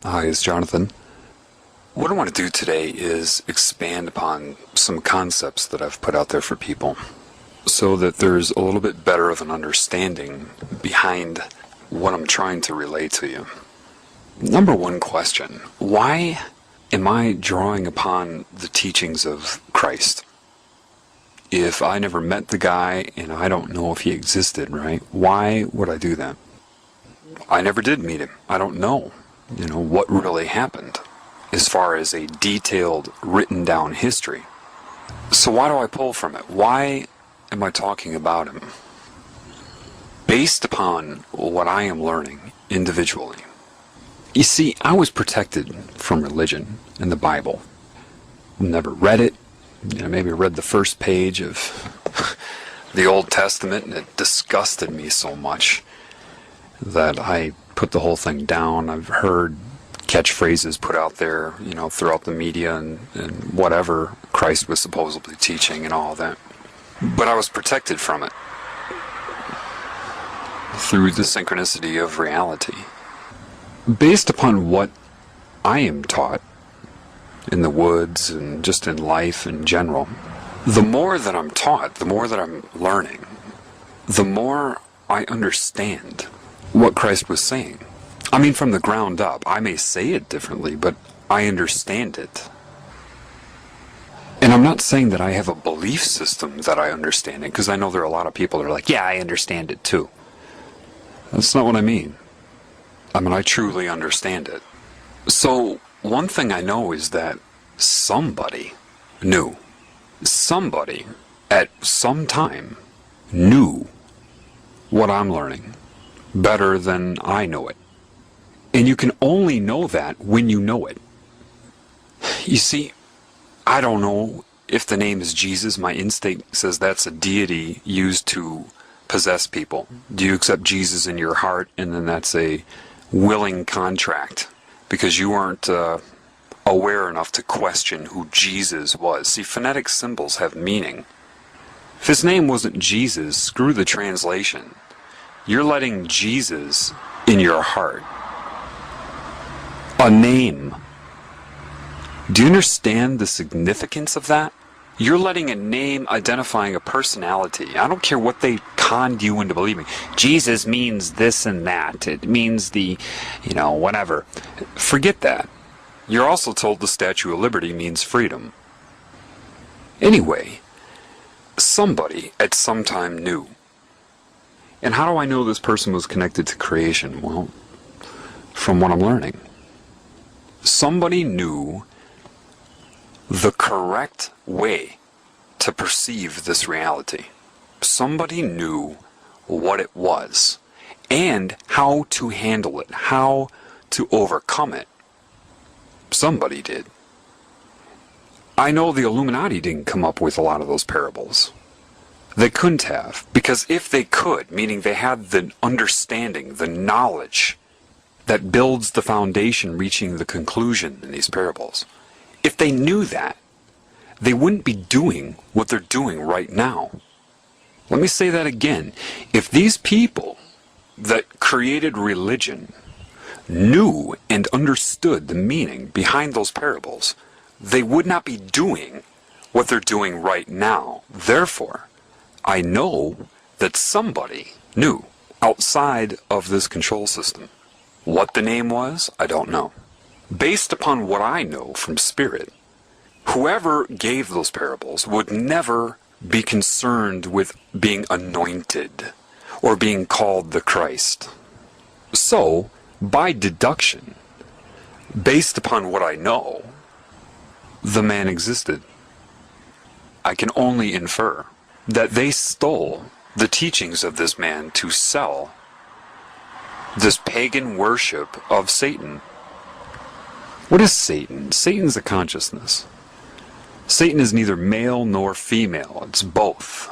Hi, it's Jonathan. What I want to do today is expand upon some concepts that I've put out there for people so that there's a little bit better of an understanding behind what I'm trying to relay to you. Number one question: why am I drawing upon the teachings of Christ? If I never met the guy and I don't know if he existed, right? Why would I do that? I never did meet him. I don't know, what really happened as far as a detailed, written down history. So why do I pull from it? Why am I talking about him? Based upon what I am learning individually. You see, I was protected from religion and the Bible. Never read it. Maybe read the first page of the Old Testament and it disgusted me so much that I put the whole thing down. I've heard catchphrases put out there, throughout the media and whatever Christ was supposedly teaching and all that. But I was protected from it through the synchronicity of reality. Based upon what I am taught in the woods and just in life in general, the more that I'm taught, the more that I'm learning, the more I understand what Christ was saying. I mean, from the ground up. I may say it differently, but I understand it. And I'm not saying that I have a belief system that I understand it, because I know there are a lot of people that are like, yeah, I understand it too. That's not what I mean. I truly understand it. So, one thing I know is that somebody knew. Somebody, at some time, knew what I'm learning better than I know it. And you can only know that when you know it. You see, I don't know if the name is Jesus. My instinct says that's a deity used to possess people. Do you accept Jesus in your heart, and then that's a willing contract because you weren't aware enough to question who Jesus was. See, phonetic symbols have meaning. If his name wasn't Jesus, screw the translation. You're letting Jesus in your heart. A name. Do you understand the significance of that? You're letting a name identifying a personality. I don't care what they conned you into believing. Jesus means this and that. It means the, whatever. Forget that. You're also told the Statue of Liberty means freedom. Anyway, somebody at some time knew. And how do I know this person was connected to creation? Well, from what I'm learning. Somebody knew the correct way to perceive this reality. Somebody knew what it was and how to handle it, how to overcome it. Somebody did. I know the Illuminati didn't come up with a lot of those parables. They couldn't have, because if they could, meaning they had the understanding, the knowledge that builds the foundation reaching the conclusion in these parables, if they knew that, they wouldn't be doing what they're doing right now. Let me say that again. If these people that created religion knew and understood the meaning behind those parables, they would not be doing what they're doing right now. Therefore, I know that somebody knew outside of this control system. What the name was, I don't know. Based upon what I know from Spirit, whoever gave those parables would never be concerned with being anointed or being called the Christ. So, by deduction, based upon what I know, the man existed. I can only infer that they stole the teachings of this man to sell this pagan worship of Satan. What is Satan? Satan's a consciousness. Satan is neither male nor female. It's both.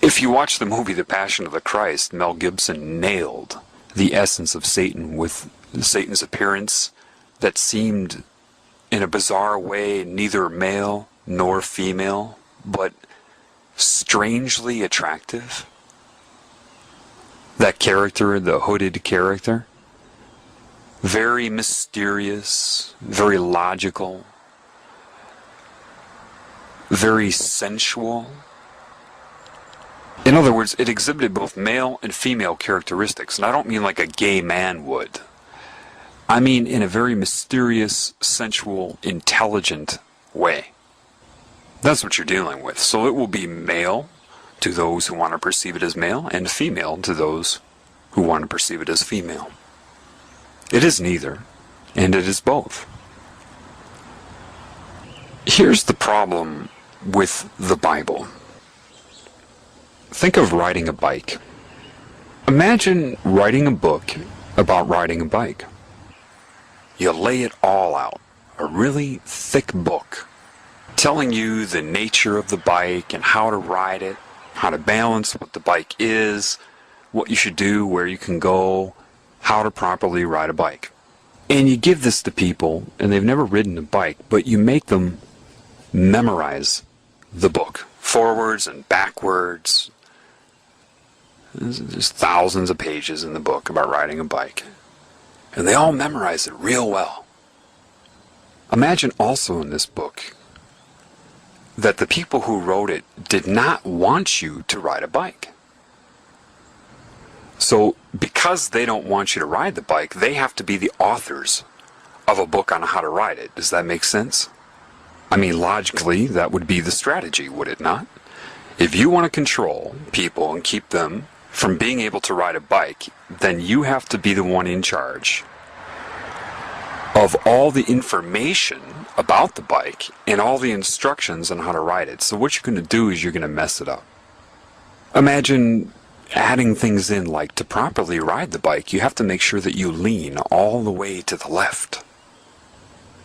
If you watch the movie The Passion of the Christ, Mel Gibson nailed the essence of Satan with Satan's appearance that seemed in a bizarre way neither male nor female, but strangely attractive. That character, the hooded character, very mysterious, very logical, very sensual. In other words, it exhibited both male and female characteristics, and I don't mean like a gay man would. I mean in a very mysterious, sensual, intelligent way. That's what you're dealing with. So it will be male to those who want to perceive it as male, and female to those who want to perceive it as female. It is neither, and it is both. Here's the problem with the Bible. Think of riding a bike. Imagine writing a book about riding a bike. You lay it all out, a really thick book, telling you the nature of the bike and how to ride it, how to balance what the bike is, what you should do, where you can go, how to properly ride a bike. And you give this to people, and they've never ridden a bike, but you make them memorize the book, forwards and backwards. There's thousands of pages in the book about riding a bike, and they all memorize it real well. Imagine also in this book that the people who wrote it did not want you to ride a bike. So because they don't want you to ride the bike, they have to be the authors of a book on how to ride it. Does that make sense? I mean, logically, that would be the strategy, would it not? If you want to control people and keep them from being able to ride a bike, then you have to be the one in charge of all the information about the bike and all the instructions on how to ride it. So what you're going to do is you're going to mess it up. Imagine adding things in like to properly ride the bike, you have to make sure that you lean all the way to the left.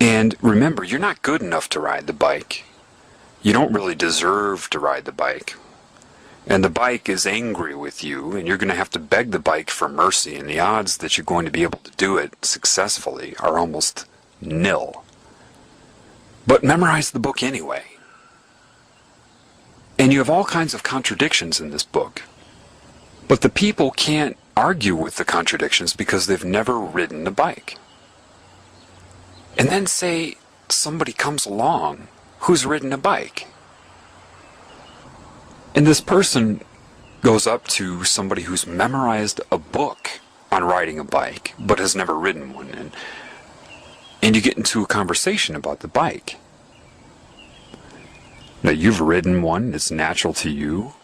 And remember, you're not good enough to ride the bike. You don't really deserve to ride the bike. And the bike is angry with you, and you're going to have to beg the bike for mercy, and the odds that you're going to be able to do it successfully are almost nil. But memorize the book anyway. And you have all kinds of contradictions in this book. But the people can't argue with the contradictions because they've never ridden a bike. And then say somebody comes along who's ridden a bike. And this person goes up to somebody who's memorized a book on riding a bike, but has never ridden one. And you get into a conversation about the bike. Now, you've ridden one, it's natural to you.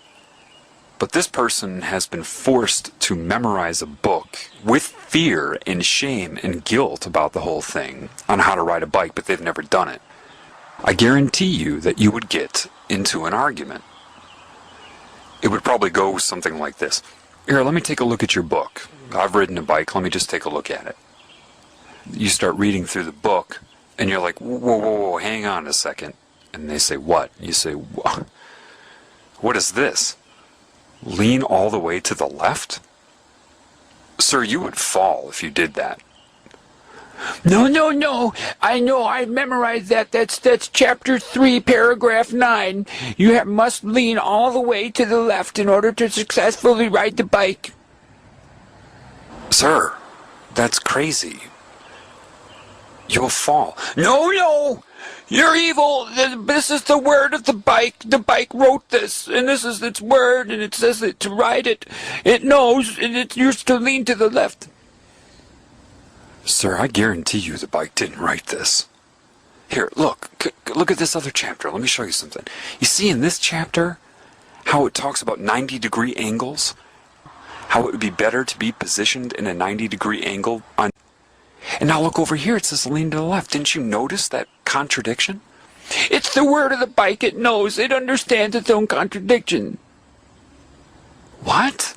But this person has been forced to memorize a book with fear and shame and guilt about the whole thing on how to ride a bike, but they've never done it. I guarantee you that you would get into an argument. It would probably go something like this. Here, let me take a look at your book. I've ridden a bike, let me just take a look at it. You start reading through the book, and you're like, whoa, hang on a second. And they say, what? You say, what is this? Lean all the way to the left? Sir, you would fall if you did that. No. I know. I memorized that. That's chapter 3, paragraph 9. You must lean all the way to the left in order to successfully ride the bike. Sir, that's crazy. You'll fall. No. You're evil. This is the word of the bike. The bike wrote this, and this is its word, and it says that to ride it, it knows, and it's used to lean to the left. Sir, I guarantee you the bike didn't write this. Here, look at this other chapter. Let me show you something. You see in this chapter how it talks about 90-degree angles? How it would be better to be positioned in a 90-degree angle on... And now look over here, it says lean to the left. Didn't you notice that contradiction? It's the word of the bike. It knows. It understands its own contradiction. What?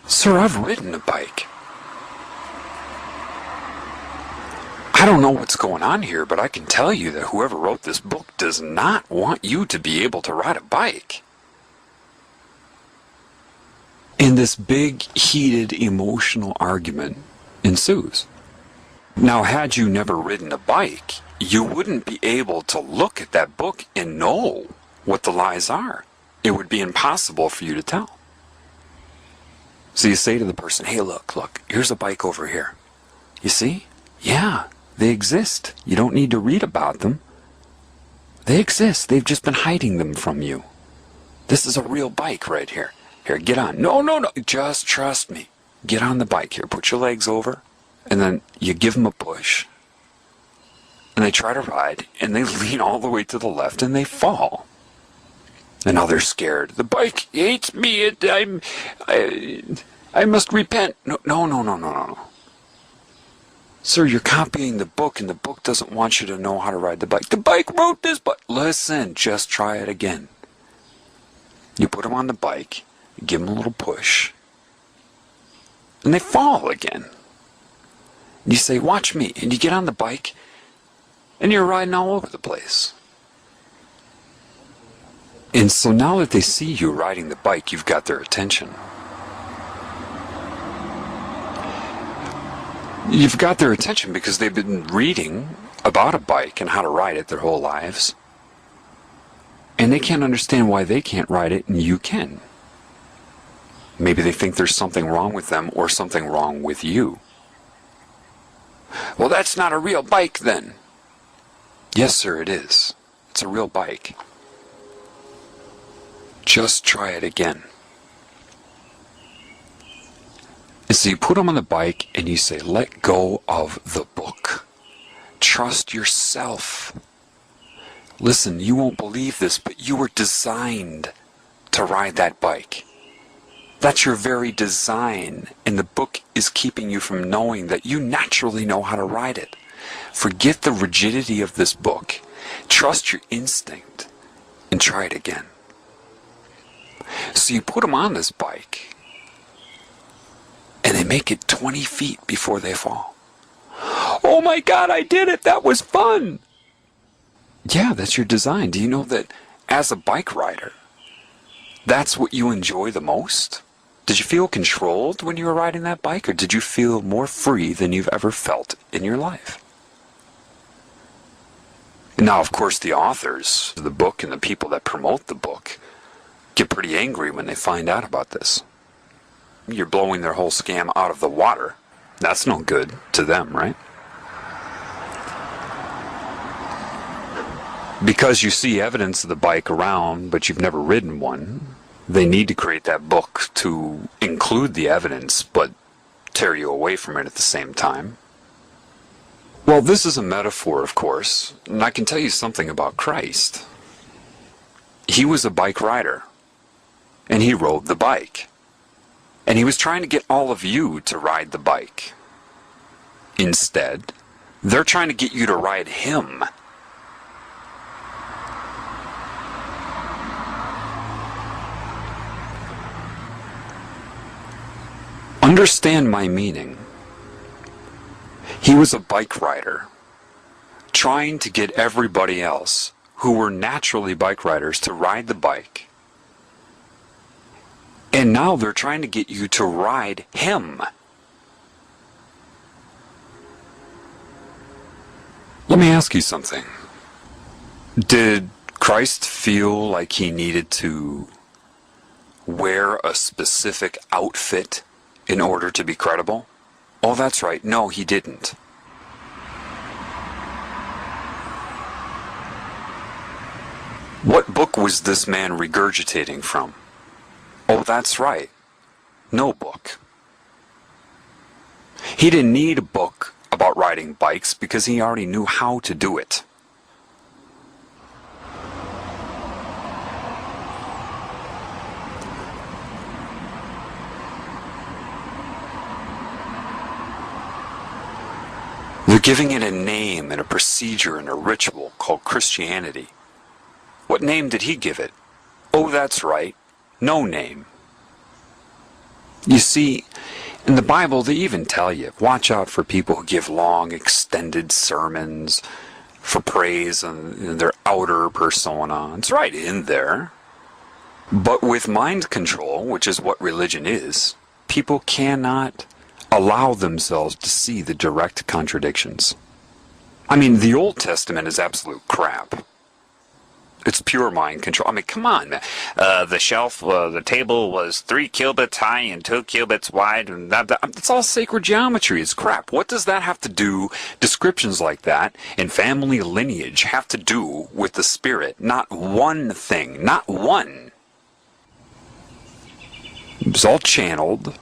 Sir, I've ridden a bike. I don't know what's going on here, but I can tell you that whoever wrote this book does not want you to be able to ride a bike. And this big, heated, emotional argument ensues. Now, had you never ridden a bike, you wouldn't be able to look at that book and know what the lies are. It would be impossible for you to tell. So you say to the person, hey, look, here's a bike over here. You see? Yeah, they exist. You don't need to read about them. They exist. They've just been hiding them from you. This is a real bike right here. Here, get on. No, no, no. Just trust me. Get on the bike here. Put your legs over. And then you give them a push. And they try to ride. And they lean all the way to the left. And they fall. And now they're scared. The bike hates me. I must repent. No, no, no, no, no, no. Sir, you're copying the book, and the book doesn't want you to know how to ride the bike. The bike wrote this, but listen, just try it again. You put them on the bike, you give them a little push, and they fall again. And you say, watch me, and you get on the bike, and you're riding all over the place. And so now that they see you riding the bike, you've got their attention. You've got their attention because they've been reading about a bike and how to ride it their whole lives. And they can't understand why they can't ride it and you can. Maybe they think there's something wrong with them or something wrong with you. Well, that's not a real bike then. Yes, sir, it is. It's a real bike. Just try it again. And so you put them on the bike and you say, let go of the book. Trust yourself. Listen, you won't believe this, but you were designed to ride that bike. That's your very design, and the book is keeping you from knowing that you naturally know how to ride it. Forget the rigidity of this book. Trust your instinct and try it again. So you put them on this bike, and they make it 20 feet before they fall. Oh my God, I did it! That was fun! Yeah, that's your design. Do you know that as a bike rider, that's what you enjoy the most? Did you feel controlled when you were riding that bike, or did you feel more free than you've ever felt in your life? And now, of course, the authors of the book and the people that promote the book get pretty angry when they find out about this. You're blowing their whole scam out of the water. That's no good to them, right? Because you see evidence of the bike around, but you've never ridden one, they need to create that book to include the evidence, but tear you away from it at the same time. Well, this is a metaphor, of course, and I can tell you something about Christ. He was a bike rider, and he rode the bike. And he was trying to get all of you to ride the bike. Instead, they're trying to get you to ride him. Understand my meaning. He was a bike rider, trying to get everybody else who were naturally bike riders to ride the bike. And now they're trying to get you to ride him. Let me ask you something. Did Christ feel like he needed to wear a specific outfit in order to be credible? Oh, that's right. No, he didn't. What book was this man regurgitating from? Oh, that's right. No book. He didn't need a book about riding bikes because he already knew how to do it. They're giving it a name and a procedure and a ritual called Christianity. What name did he give it? Oh, that's right. No name. You see, in the Bible they even tell you, watch out for people who give long, extended sermons for praise and their outer persona. It's right in there. But with mind control, which is what religion is, people cannot allow themselves to see the direct contradictions. I mean, the Old Testament is absolute crap. It's pure mind control. I mean, come on, man. The table was 3 cubits high and 2 cubits wide, and It's all sacred geometry. It's crap. What does that have to do, descriptions like that, and family lineage have to do with the spirit? Not one thing. Not one. It's all channeled.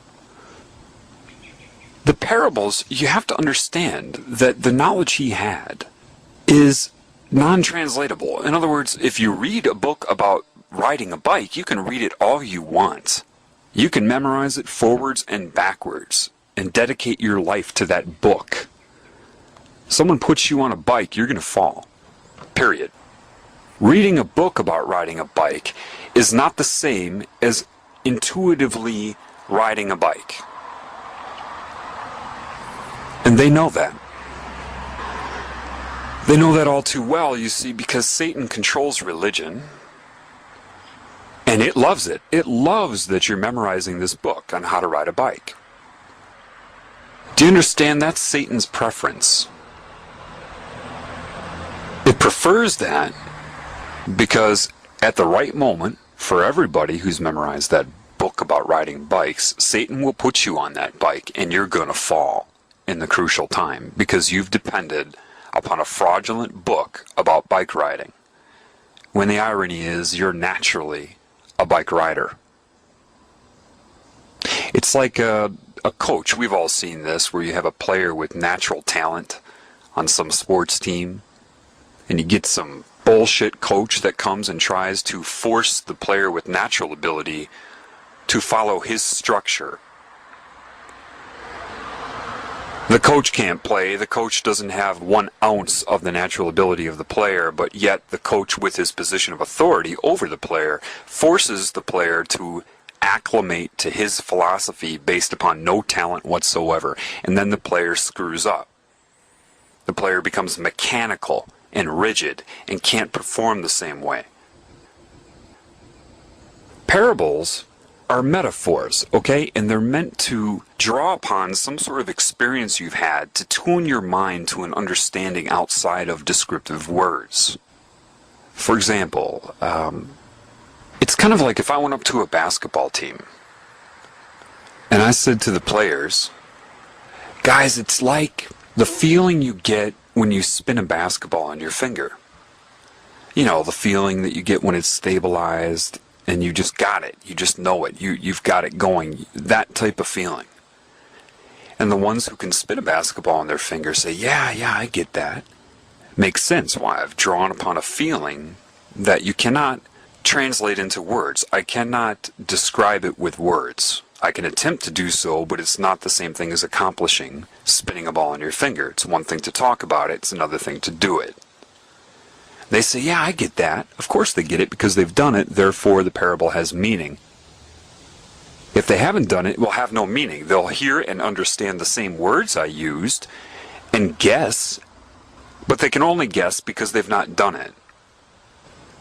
The parables, you have to understand that the knowledge he had is non-translatable. In other words, if you read a book about riding a bike, you can read it all you want. You can memorize it forwards and backwards and dedicate your life to that book. Someone puts you on a bike, you're going to fall. Period. Reading a book about riding a bike is not the same as intuitively riding a bike. And they know that. They know that all too well, you see, because Satan controls religion. And it loves it. It loves that you're memorizing this book on how to ride a bike. Do you understand? That's Satan's preference. It prefers that because at the right moment, for everybody who's memorized that book about riding bikes, Satan will put you on that bike and you're going to fall in the crucial time because you've depended upon a fraudulent book about bike riding, when the irony is you're naturally a bike rider. It's like a coach. We've all seen this, where you have a player with natural talent on some sports team, and you get some bullshit coach that comes and tries to force the player with natural ability to follow his structure. The coach can't play. The coach doesn't have 1 ounce of the natural ability of the player, but yet the coach, with his position of authority over the player, forces the player to acclimate to his philosophy based upon no talent whatsoever. And then the player screws up. The player becomes mechanical and rigid and can't perform the same way. Parables are metaphors, okay? And they're meant to draw upon some sort of experience you've had to tune your mind to an understanding outside of descriptive words. For example, it's kind of like if I went up to a basketball team and I said to the players, guys, it's like the feeling you get when you spin a basketball on your finger. You know, the feeling that you get when it's stabilized and you just got it. You just know it. You've got it going. That type of feeling. And the ones who can spin a basketball on their finger say, yeah, I get that. Makes sense why I've drawn upon a feeling that you cannot translate into words. I cannot describe it with words. I can attempt to do so, but it's not the same thing as accomplishing spinning a ball on your finger. It's one thing to talk about it, it's another thing to do it. They say, yeah, I get that. Of course they get it because they've done it, therefore the parable has meaning. If they haven't done it, it will have no meaning. They'll hear and understand the same words I used and guess, but they can only guess because they've not done it.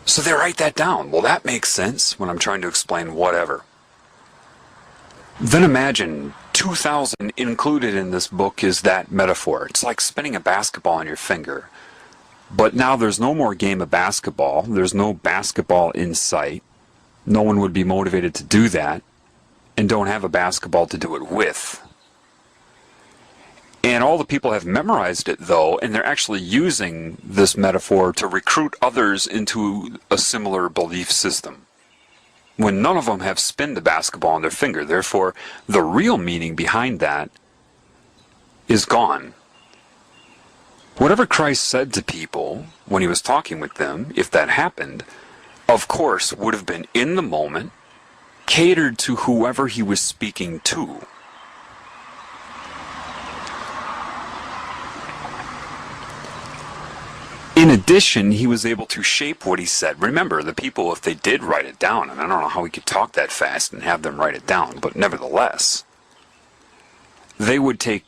So they write that down. Well, that makes sense when I'm trying to explain whatever. Then imagine 2,000 included in this book is that metaphor. It's like spinning a basketball on your finger. But now there's no more game of basketball. There's no basketball in sight. No one would be motivated to do that and don't have a basketball to do it with. And all the people have memorized it, though, and they're actually using this metaphor to recruit others into a similar belief system, when none of them have spinned a basketball on their finger. Therefore, the real meaning behind that is gone. Whatever Christ said to people when he was talking with them, if that happened, of course, would have been in the moment, catered to whoever he was speaking to. In addition, he was able to shape what he said. Remember, the people, if they did write it down, and I don't know how he could talk that fast and have them write it down, but nevertheless, they would take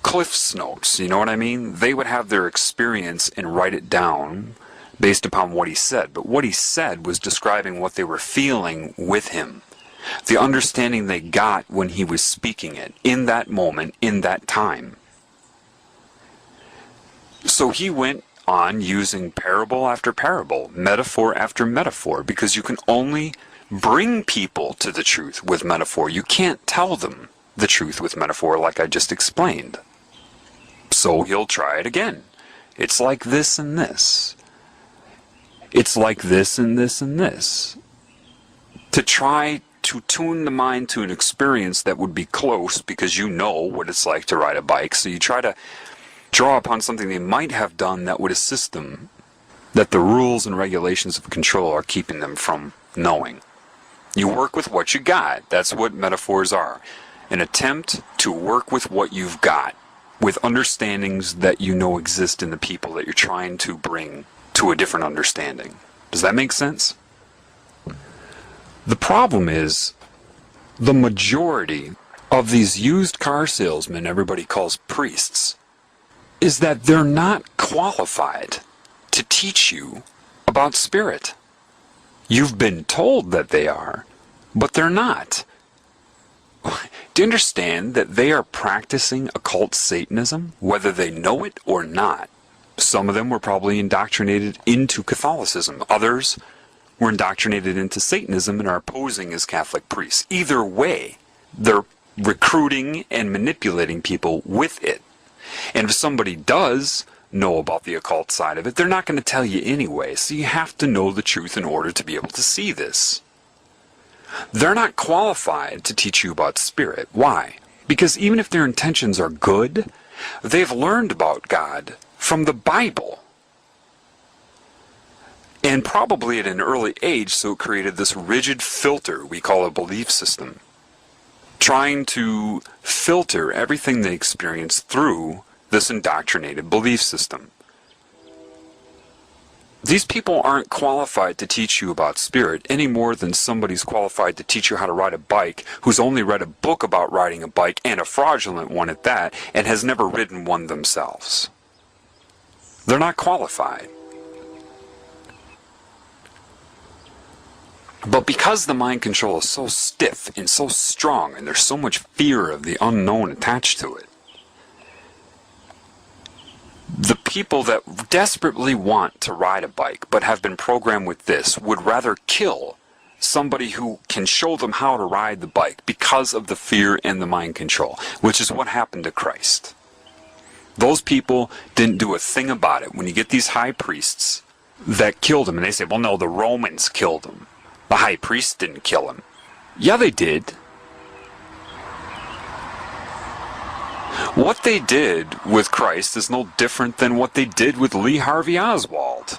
Cliff's notes, you know what I mean? They would have their experience and write it down based upon what he said. But what he said was describing what they were feeling with him. The understanding they got when he was speaking it, in that moment, in that time. So he went on using parable after parable, metaphor after metaphor, because you can only bring people to the truth with metaphor. You can't tell them the truth with metaphor like I just explained. So he'll try it again. It's like this and this. It's like this and this and this. To try to tune the mind to an experience that would be close, because you know what it's like to ride a bike, so you try to draw upon something they might have done that would assist them, that the rules and regulations of control are keeping them from knowing. You work with what you got. That's what metaphors are. An attempt to work with what you've got, with understandings that you know exist in the people that you're trying to bring to a different understanding. Does that make sense? The problem is, the majority of these used car salesmen everybody calls priests, is that they're not qualified to teach you about spirit. You've been told that they are, but they're not. Do you understand that they are practicing occult Satanism, whether they know it or not? Some of them were probably indoctrinated into Catholicism. Others were indoctrinated into Satanism and are posing as Catholic priests. Either way, they're recruiting and manipulating people with it. And if somebody does know about the occult side of it, they're not going to tell you anyway. So you have to know the truth in order to be able to see this. They're not qualified to teach you about spirit. Why? Because even if their intentions are good, they've learned about God from the Bible. And probably at an early age, so it created this rigid filter we call a belief system, trying to filter everything they experience through this indoctrinated belief system. These people aren't qualified to teach you about spirit any more than somebody's qualified to teach you how to ride a bike who's only read a book about riding a bike, and a fraudulent one at that, and has never ridden one themselves. They're not qualified. But because the mind control is so stiff and so strong, and there's so much fear of the unknown attached to it, the people that desperately want to ride a bike but have been programmed with this would rather kill somebody who can show them how to ride the bike because of the fear and the mind control, which is what happened to Christ. Those people didn't do a thing about it. When you get these high priests that killed him, and they say, well, no, the Romans killed him. The high priests didn't kill him. Yeah, they did. What they did with Christ is no different than what they did with Lee Harvey Oswald.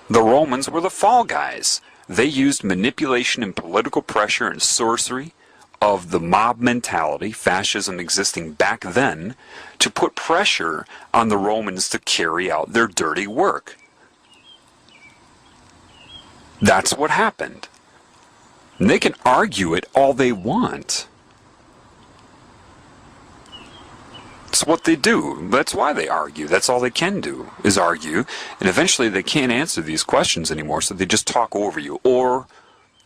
The Romans were the fall guys. They used manipulation and political pressure and sorcery of the mob mentality, fascism existing back then, to put pressure on the Romans to carry out their dirty work. That's what happened. And they can argue it all they want. It's what they do. That's why they argue. That's all they can do, is argue. And eventually they can't answer these questions anymore, so they just talk over you. Or,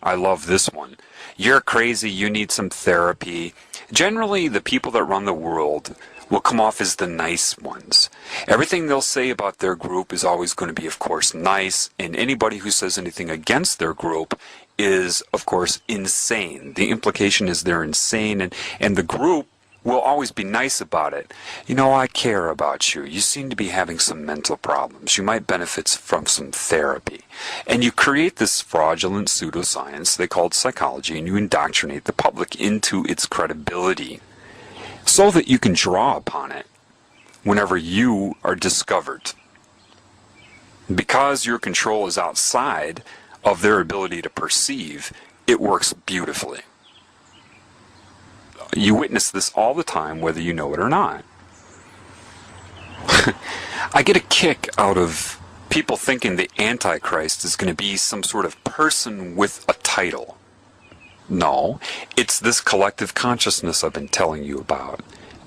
I love this one, you're crazy, you need some therapy. Generally, the people that run the world will come off as the nice ones. Everything they'll say about their group is always going to be, of course, nice, and anybody who says anything against their group is, of course, insane. The implication is they're insane, and the group will always be nice about it. You know, I care about you. You seem to be having some mental problems. You might benefit from some therapy. And you create this fraudulent pseudoscience they called psychology, and you indoctrinate the public into its credibility so that you can draw upon it whenever you are discovered. Because your control is outside of their ability to perceive, it works beautifully. You witness this all the time, whether you know it or not. I get a kick out of people thinking the Antichrist is going to be some sort of person with a title. No, it's this collective consciousness I've been telling you about.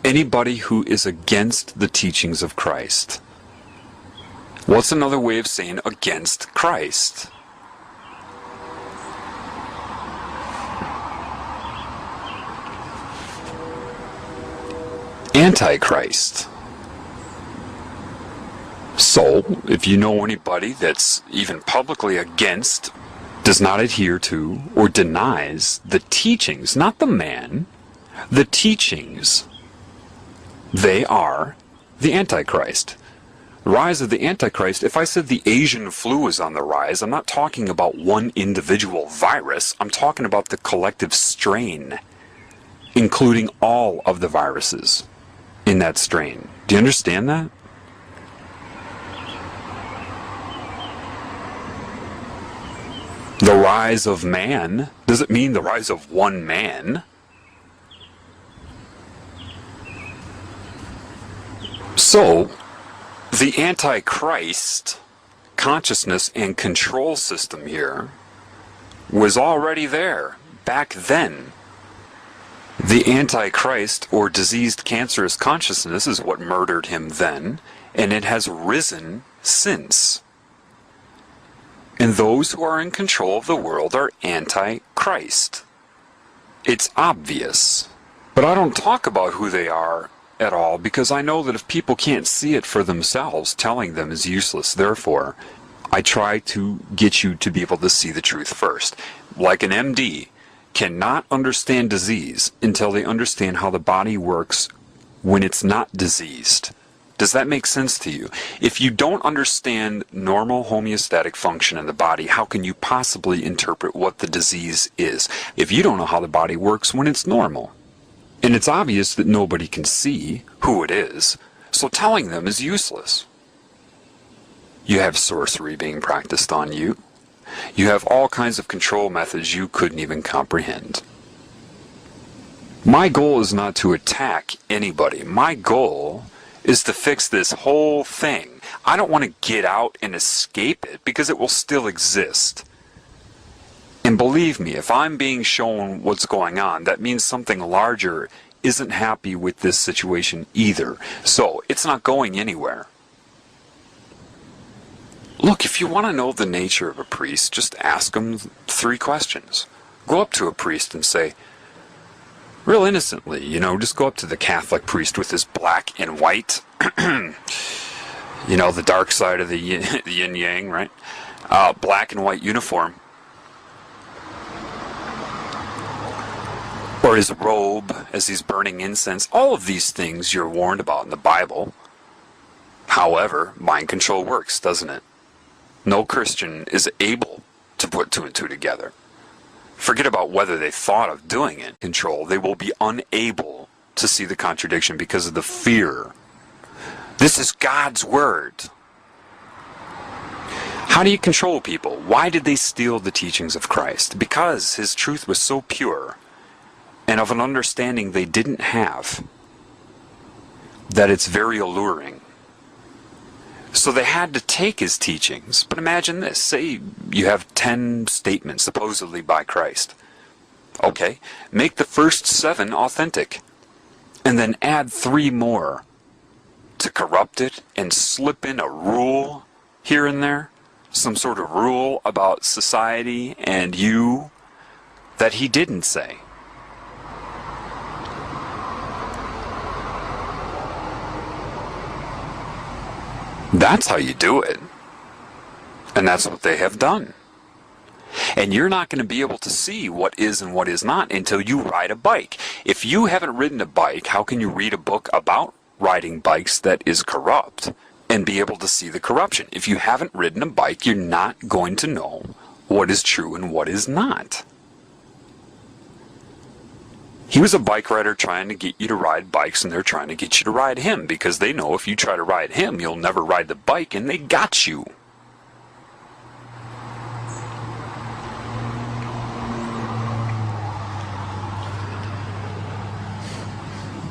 Anybody who is against the teachings of Christ. What's another way of saying against Christ? Antichrist. So, if you know anybody that's even publicly against, does not adhere to, or denies the teachings, not the man, the teachings, they are the Antichrist. The rise of the Antichrist, if I said the Asian flu is on the rise, I'm not talking about one individual virus, I'm talking about the collective strain, including all of the viruses in that strain. Do you understand that? The rise of man doesn't mean the rise of one man. So, the Antichrist consciousness and control system here was already there back then. The Antichrist, or diseased cancerous consciousness, is what murdered him then, and it has risen since. And those who are in control of the world are Antichrist. It's obvious. But I don't talk about who they are at all, because I know that if people can't see it for themselves, telling them is useless. Therefore, I try to get you to be able to see the truth first. Like an MD cannot understand disease until they understand how the body works when it's not diseased. Does that make sense to you? If you don't understand normal homeostatic function in the body, how can you possibly interpret what the disease is if you don't know how the body works when it's normal? And it's obvious that nobody can see who it is, so telling them is useless. You have sorcery being practiced on you. You have all kinds of control methods you couldn't even comprehend. My goal is not to attack anybody. My goal is to fix this whole thing. I don't want to get out and escape it, because it will still exist. And believe me, if I'm being shown what's going on, that means something larger isn't happy with this situation either. So, it's not going anywhere. Look, if you want to know the nature of a priest, just ask him 3 questions. Go up to a priest and say, real innocently, just go up to the Catholic priest with his black and white, the dark side of the yin-yang, right? Black and white uniform. Or his robe as he's burning incense. All of these things you're warned about in the Bible. However, mind control works, doesn't it? No Christian is able to put 2 and 2 together. Forget about whether they thought of doing it. Control. They will be unable to see the contradiction because of the fear. This is God's word. How do you control people? Why did they steal the teachings of Christ? Because his truth was so pure and of an understanding they didn't have that it's very alluring. So they had to take his teachings. But imagine this. Say you have 10 statements supposedly by Christ. Okay, make the first 7 authentic. And then add 3 more to corrupt it and slip in a rule here and there. Some sort of rule about society and you that he didn't say. That's how you do it. And that's what they have done. And you're not going to be able to see what is and what is not until you ride a bike. If you haven't ridden a bike, how can you read a book about riding bikes that is corrupt and be able to see the corruption? If you haven't ridden a bike, you're not going to know what is true and what is not. He was a bike rider trying to get you to ride bikes, and they're trying to get you to ride him, because they know if you try to ride him, you'll never ride the bike, and they got you.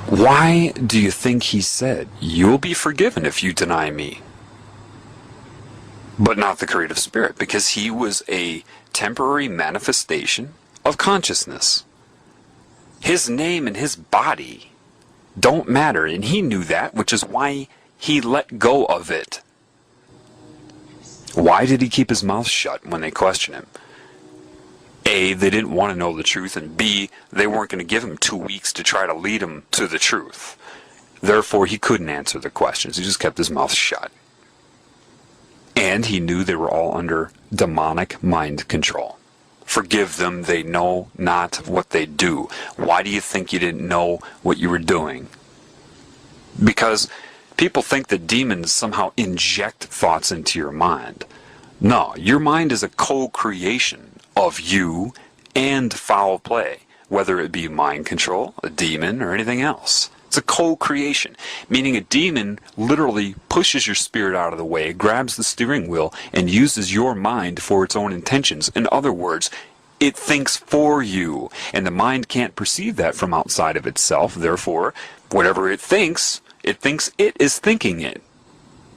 Why do you think he said, "You'll be forgiven if you deny me"? But not the creative spirit, because he was a temporary manifestation of consciousness. His name and his body don't matter, and he knew that, which is why he let go of it. Why did he keep his mouth shut when they questioned him? A, they didn't want to know the truth, and B, they weren't going to give him 2 weeks to try to lead him to the truth. Therefore, he couldn't answer the questions. He just kept his mouth shut. And he knew they were all under demonic mind control. Forgive them, they know not what they do. Why do you think you didn't know what you were doing? Because people think that demons somehow inject thoughts into your mind. No, your mind is a co-creation of you and foul play, whether it be mind control, a demon, or anything else. It's a co-creation, meaning a demon literally pushes your spirit out of the way, grabs the steering wheel, and uses your mind for its own intentions. In other words, it thinks for you, and the mind can't perceive that from outside of itself. Therefore, whatever it thinks it is thinking it.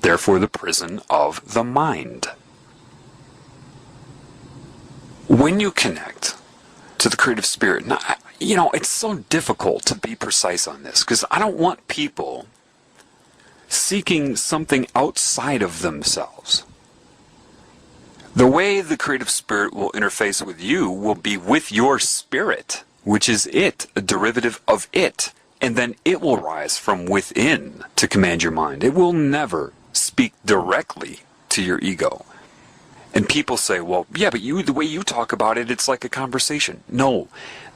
Therefore, the prison of the mind. When you connect to the creative spirit, now, it's so difficult to be precise on this because I don't want people seeking something outside of themselves. The way the creative spirit will interface with you will be with your spirit, which is it, a derivative of it. And then it will rise from within to command your mind. It will never speak directly to your ego. And people say, well, yeah, but the way you talk about it, it's like a conversation. No,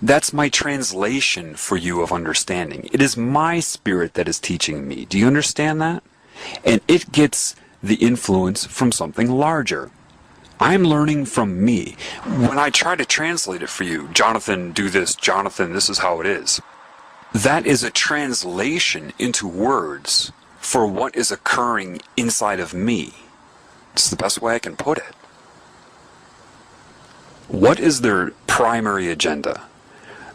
that's my translation for you of understanding. It is my spirit that is teaching me. Do you understand that? And it gets the influence from something larger. I'm learning from me. When I try to translate it for you, Jonathan, do this, Jonathan, this is how it is. That is a translation into words for what is occurring inside of me. It's the best way I can put it. What is their primary agenda?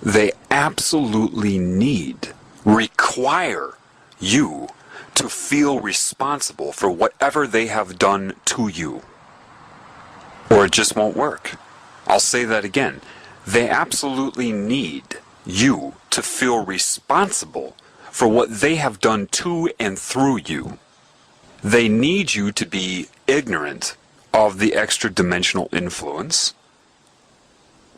They absolutely require you to feel responsible for whatever they have done to you. Or it just won't work. I'll say that again. They absolutely need you to feel responsible for what they have done to and through you. They need you to be ignorant of the extra-dimensional influence,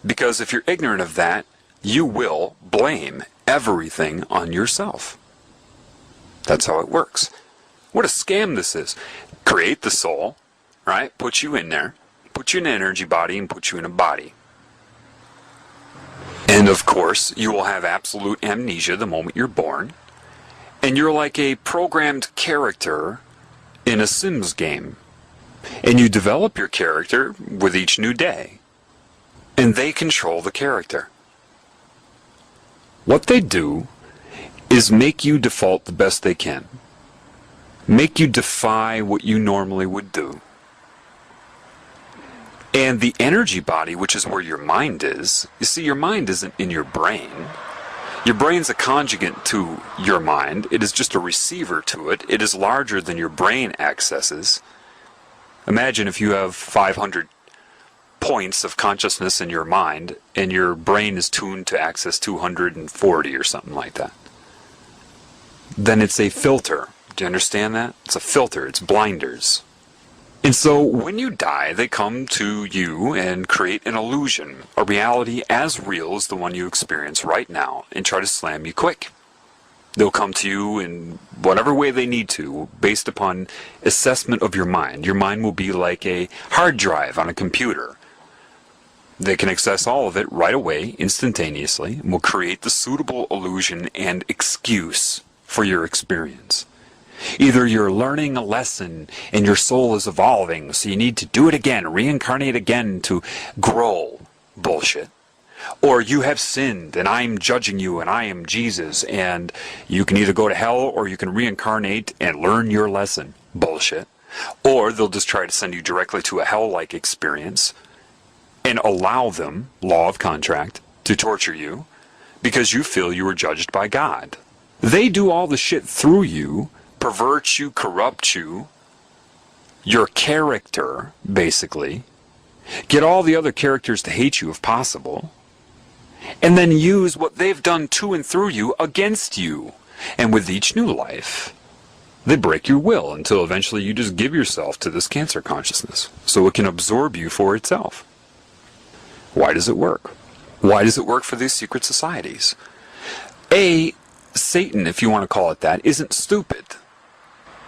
because if you're ignorant of that, you will blame everything on yourself. That's how it works. What a scam this is. Create the soul, right? Put you in there, put you in an energy body, and put you in a body. And of course, you will have absolute amnesia the moment you're born. And you're like a programmed character in a Sims game. And you develop your character with each new day. And they control the character. What they do is make you default the best they can. Make you defy what you normally would do. And the energy body, which is where your mind is, you see, your mind isn't in your brain. Your brain's a conjugate to your mind. It is just a receiver to it. It is larger than your brain accesses. Imagine if you have 500 points of consciousness in your mind, and your brain is tuned to access 240 or something like that. Then it's a filter. Do you understand that? It's a filter. It's blinders. And so when you die, they come to you and create an illusion, a reality as real as the one you experience right now, and try to slam you quick. They'll come to you in whatever way they need to, based upon assessment of your mind. Your mind will be like a hard drive on a computer. They can access all of it right away, instantaneously, and will create the suitable illusion and excuse for your experience. Either you're learning a lesson and your soul is evolving, so you need to do it again, reincarnate again to grow. Bullshit. Or you have sinned and I'm judging you and I am Jesus, and you can either go to hell or you can reincarnate and learn your lesson. Bullshit. Or they'll just try to send you directly to a hell-like experience and allow them, law of contract, to torture you because you feel you were judged by God. They do all the shit through you, pervert you, corrupt you, your character, basically, get all the other characters to hate you if possible, and then use what they've done to and through you against you. And with each new life, they break your will until eventually you just give yourself to this cancer consciousness so it can absorb you for itself. Why does it work? Why does it work for these secret societies? Satan, if you want to call it that, isn't stupid.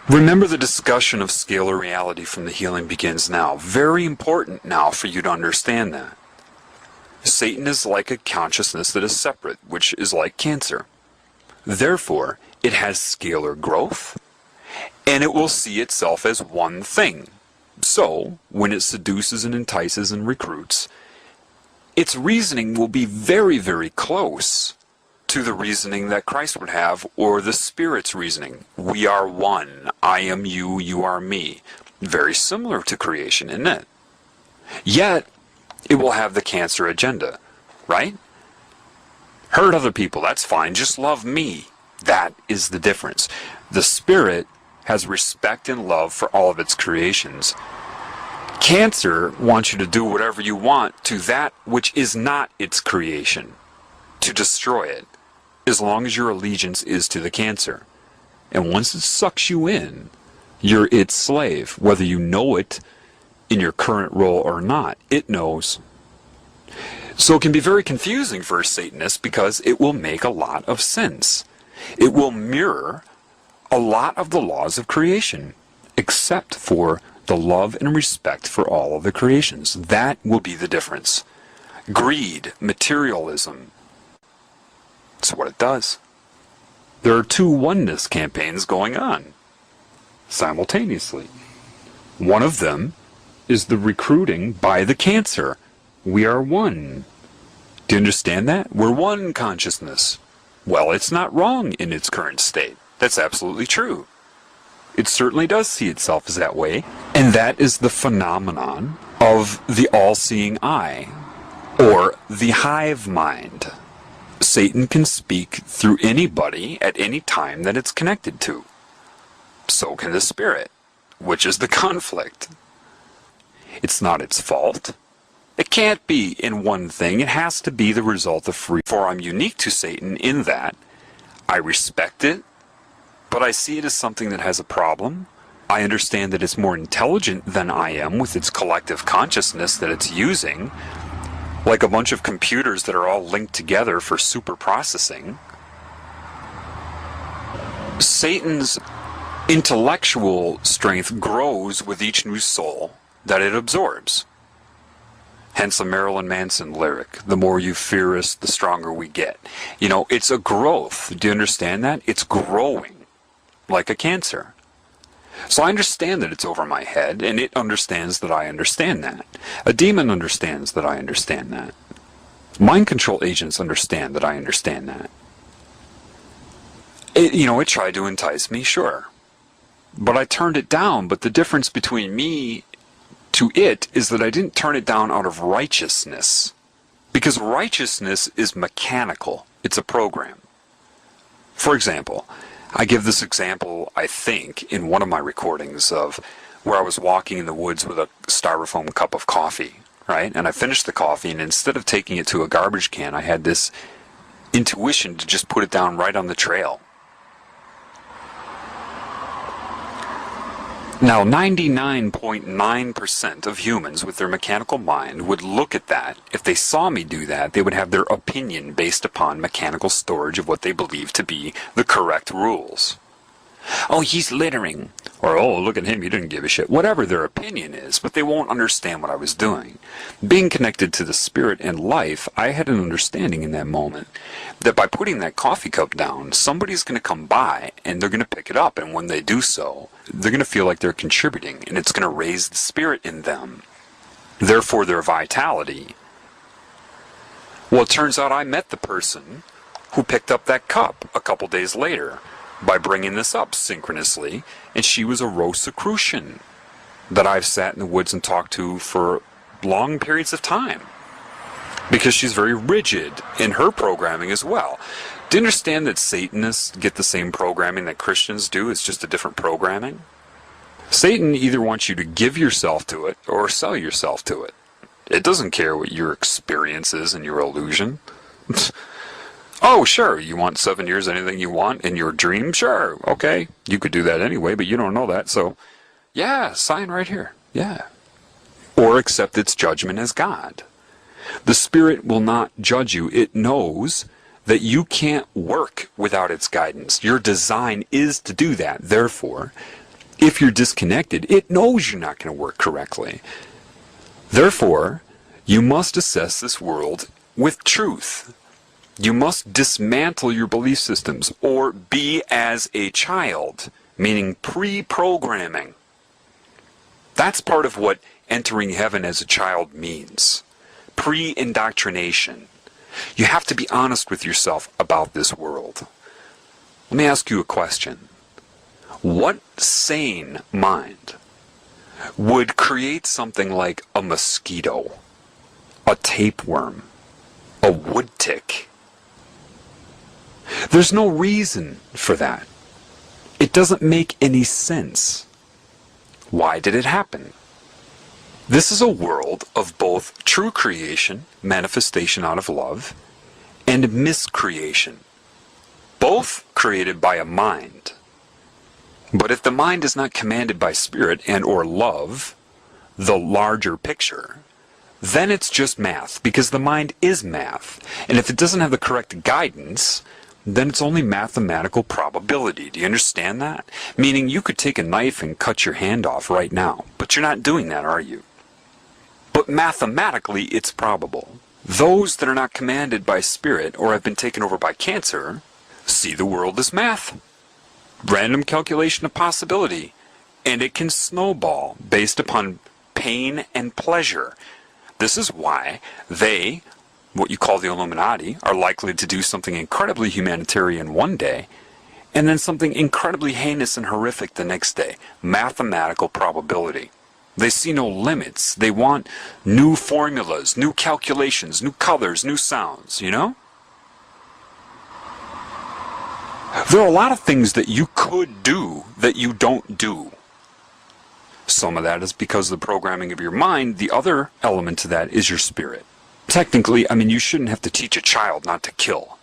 Remember, the discussion of scalar reality from the healing begins now. Very important now for you to understand that. Satan is like a consciousness that is separate, which is like cancer. Therefore, it has scalar growth, and it will see itself as one thing. So, when it seduces and entices and recruits, its reasoning will be very, very close to the reasoning that Christ would have, or the Spirit's reasoning. We are one. I am you, you are me. Very similar to creation, isn't it? Yet, it will have the cancer agenda, right? Hurt other people, that's fine. Just love me. That is the difference. The Spirit has respect and love for all of its creations. Cancer wants you to do whatever you want to that which is not its creation, to destroy it, as long as your allegiance is to the cancer. And once it sucks you in, you're its slave, whether you know it in your current role or not. It knows. So it can be very confusing for a Satanist because it will make a lot of sense. It will mirror a lot of the laws of creation, except for the love and respect for all of the creations. That will be the difference. Greed, materialism, that's what it does. There are two oneness campaigns going on simultaneously. One of them is the recruiting by the cancer. We are one. Do you understand that? We're one consciousness. Well, it's not wrong in its current state. That's absolutely true. It certainly does see itself as that way, and that is the phenomenon of the all-seeing eye, or the hive mind. Satan can speak through anybody at any time that it's connected to. So can the Spirit, which is the conflict. It's not its fault. It can't be in one thing. It has to be the result of free. For I'm unique to Satan in that I respect it, but I see it as something that has a problem. I understand that it's more intelligent than I am with its collective consciousness that it's using, like a bunch of computers that are all linked together for super processing. Satan's intellectual strength grows with each new soul that it absorbs. Hence a Marilyn Manson lyric, the more you fear us, the stronger we get. You know, it's a growth. Do you understand that? It's growing like a cancer. So I understand that it's over my head, and it understands that I understand that. A demon understands that I understand that. Mind control agents understand that I understand that. It tried to entice me, sure. But I turned it down. But the difference between me to it is that I didn't turn it down out of righteousness. Because righteousness is mechanical. It's a program. For example, I give this example, I think, in one of my recordings of where I was walking in the woods with a styrofoam cup of coffee, right? And I finished the coffee, and instead of taking it to a garbage can, I had this intuition to just put it down right on the trail. Now, 99.9% of humans with their mechanical mind would look at that. If they saw me do that, they would have their opinion based upon mechanical storage of what they believe to be the correct rules. Oh, he's littering. Or, oh, look at him, he didn't give a shit. Whatever their opinion is, but they won't understand what I was doing. Being connected to the Spirit and life, I had an understanding in that moment that by putting that coffee cup down, somebody's going to come by and they're going to pick it up. And when they do so, they're going to feel like they're contributing, and it's going to raise the Spirit in them. Therefore, their vitality. Well, it turns out I met the person who picked up that cup a couple days later by bringing this up synchronously, and she was a Rosicrucian that I've sat in the woods and talked to for long periods of time, because she's very rigid in her programming as well. Do you understand that Satanists get the same programming that Christians do? It's just a different programming. Satan either wants you to give yourself to it or sell yourself to it. It doesn't care what your experience is and your illusion. Oh, sure, you want 7 years, anything you want in your dream? Sure, okay. You could do that anyway, but you don't know that, so yeah, sign right here. Yeah. Or accept its judgment as God. The Spirit will not judge you. It knows that you can't work without its guidance. Your design is to do that. Therefore, If you're disconnected, it knows you're not going to work correctly. Therefore, you must assess this world with truth. You must dismantle your belief systems, or be as a child, meaning pre-programming. That's part of what entering heaven as a child means. Pre-indoctrination. You have to be honest with yourself about this world. Let me ask you a question. What sane mind would create something like a mosquito, a tapeworm, a wood tick? There's no reason for that. It doesn't make any sense. Why did it happen? This is a world of both true creation, manifestation out of love, and miscreation, both created by a mind. But if the mind is not commanded by spirit and or love, the larger picture, then it's just math, because the mind is math. And if it doesn't have the correct guidance, then it's only mathematical probability. Do you understand that? Meaning you could take a knife and cut your hand off right now, but you're not doing that, are you? But mathematically, it's probable. Those that are not commanded by spirit or have been taken over by cancer see the world as math. Random calculation of possibility. And it can snowball based upon pain and pleasure. This is why they, what you call the Illuminati, are likely to do something incredibly humanitarian one day, and then something incredibly heinous and horrific the next day. Mathematical probability. They see no limits. They want new formulas, new calculations, new colors, new sounds, you know? There are a lot of things that you could do that you don't do. Some of that is because of the programming of your mind. The other element to that is your spirit. Technically, you shouldn't have to teach a child not to kill.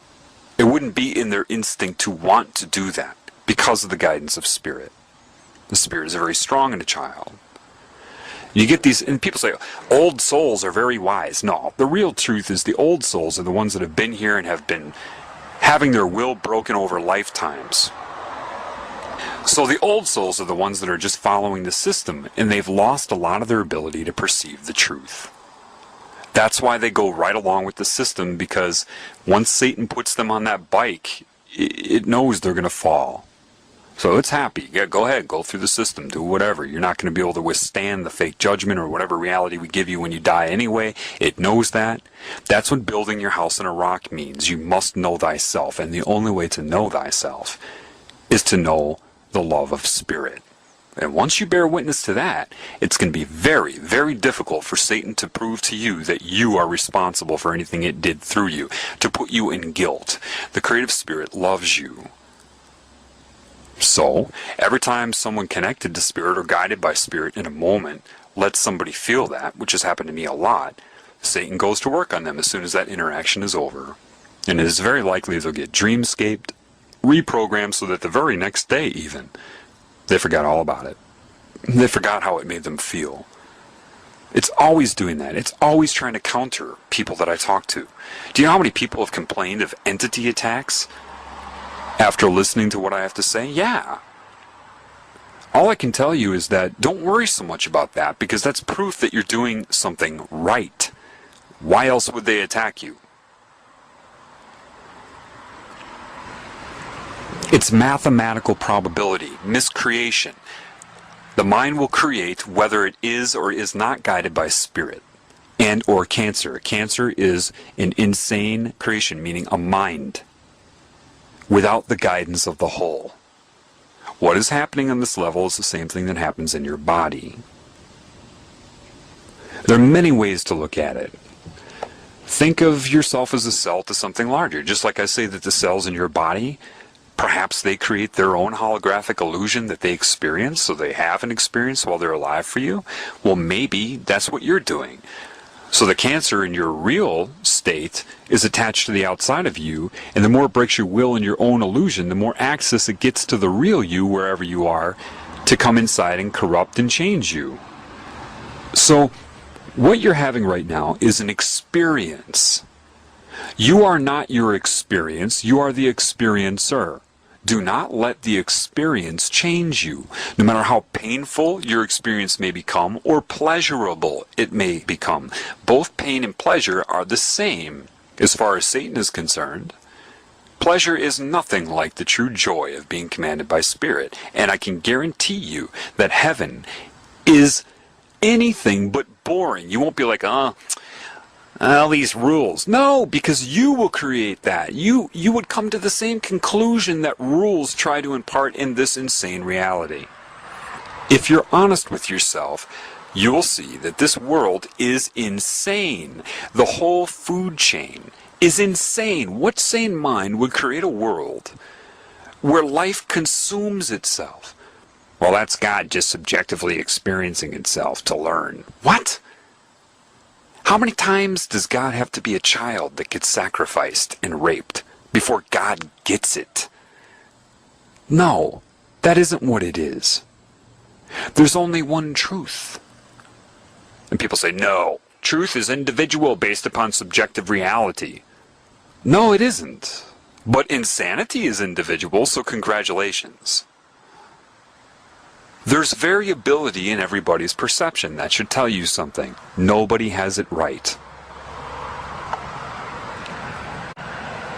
It wouldn't be in their instinct to want to do that because of the guidance of spirit. The spirit is very strong in a child. You get these, and people say, old souls are very wise. No, the real truth is the old souls are the ones that have been here and have been having their will broken over lifetimes. So the old souls are the ones that are just following the system, and they've lost a lot of their ability to perceive the truth. That's why they go right along with the system, because once Satan puts them on that bike, it knows they're going to fall. So it's happy. Yeah, go ahead, go through the system, do whatever. You're not going to be able to withstand the fake judgment or whatever reality we give you when you die anyway. It knows that. That's what building your house in a rock means. You must know thyself, and the only way to know thyself is to know the love of spirit. And once you bear witness to that, it's going to be very, very difficult for Satan to prove to you that you are responsible for anything it did through you, to put you in guilt. The creative spirit loves you. So, every time someone connected to spirit or guided by spirit in a moment lets somebody feel that, which has happened to me a lot, Satan goes to work on them as soon as that interaction is over. And it is very likely they'll get dreamscaped, reprogrammed so that the very next day even, they forgot all about it. They forgot how it made them feel. It's always doing that. It's always trying to counter people that I talk to. Do you know how many people have complained of entity attacks after listening to what I have to say? Yeah. All I can tell you is that don't worry so much about that, because that's proof that you're doing something right. Why else would they attack you? It's mathematical probability, miscreation. The mind will create whether it is or is not guided by spirit and or cancer. Cancer is an insane creation, meaning a mind without the guidance of the whole. What is happening on this level is the same thing that happens in your body. There are many ways to look at it. Think of yourself as a cell to something larger. Just like I say that the cells in your body, perhaps they create their own holographic illusion that they experience, so they have an experience while they're alive for you. Well, maybe that's what you're doing. So the cancer in your real state is attached to the outside of you, and the more it breaks your will in your own illusion, the more access it gets to the real you, wherever you are, to come inside and corrupt and change you. So what you're having right now is an experience. You are not your experience, you are the experiencer. Do not let the experience change you, no matter how painful your experience may become or pleasurable it may become. Both pain and pleasure are the same as far as Satan is concerned. Pleasure is nothing like the true joy of being commanded by Spirit, and I can guarantee you that heaven is anything but boring. You won't be like, all these rules. No, because you will create that. You would come to the same conclusion that rules try to impart in this insane reality. If you're honest with yourself, you will see that this world is insane. The whole food chain is insane. What sane mind would create a world where life consumes itself? Well, that's God just subjectively experiencing itself to learn. What? How many times does God have to be a child that gets sacrificed and raped before God gets it? No, that isn't what it is. There's only one truth. And people say, no, truth is individual based upon subjective reality. No, it isn't. But insanity is individual, so congratulations. There's variability in everybody's perception. That should tell you something. Nobody has it right.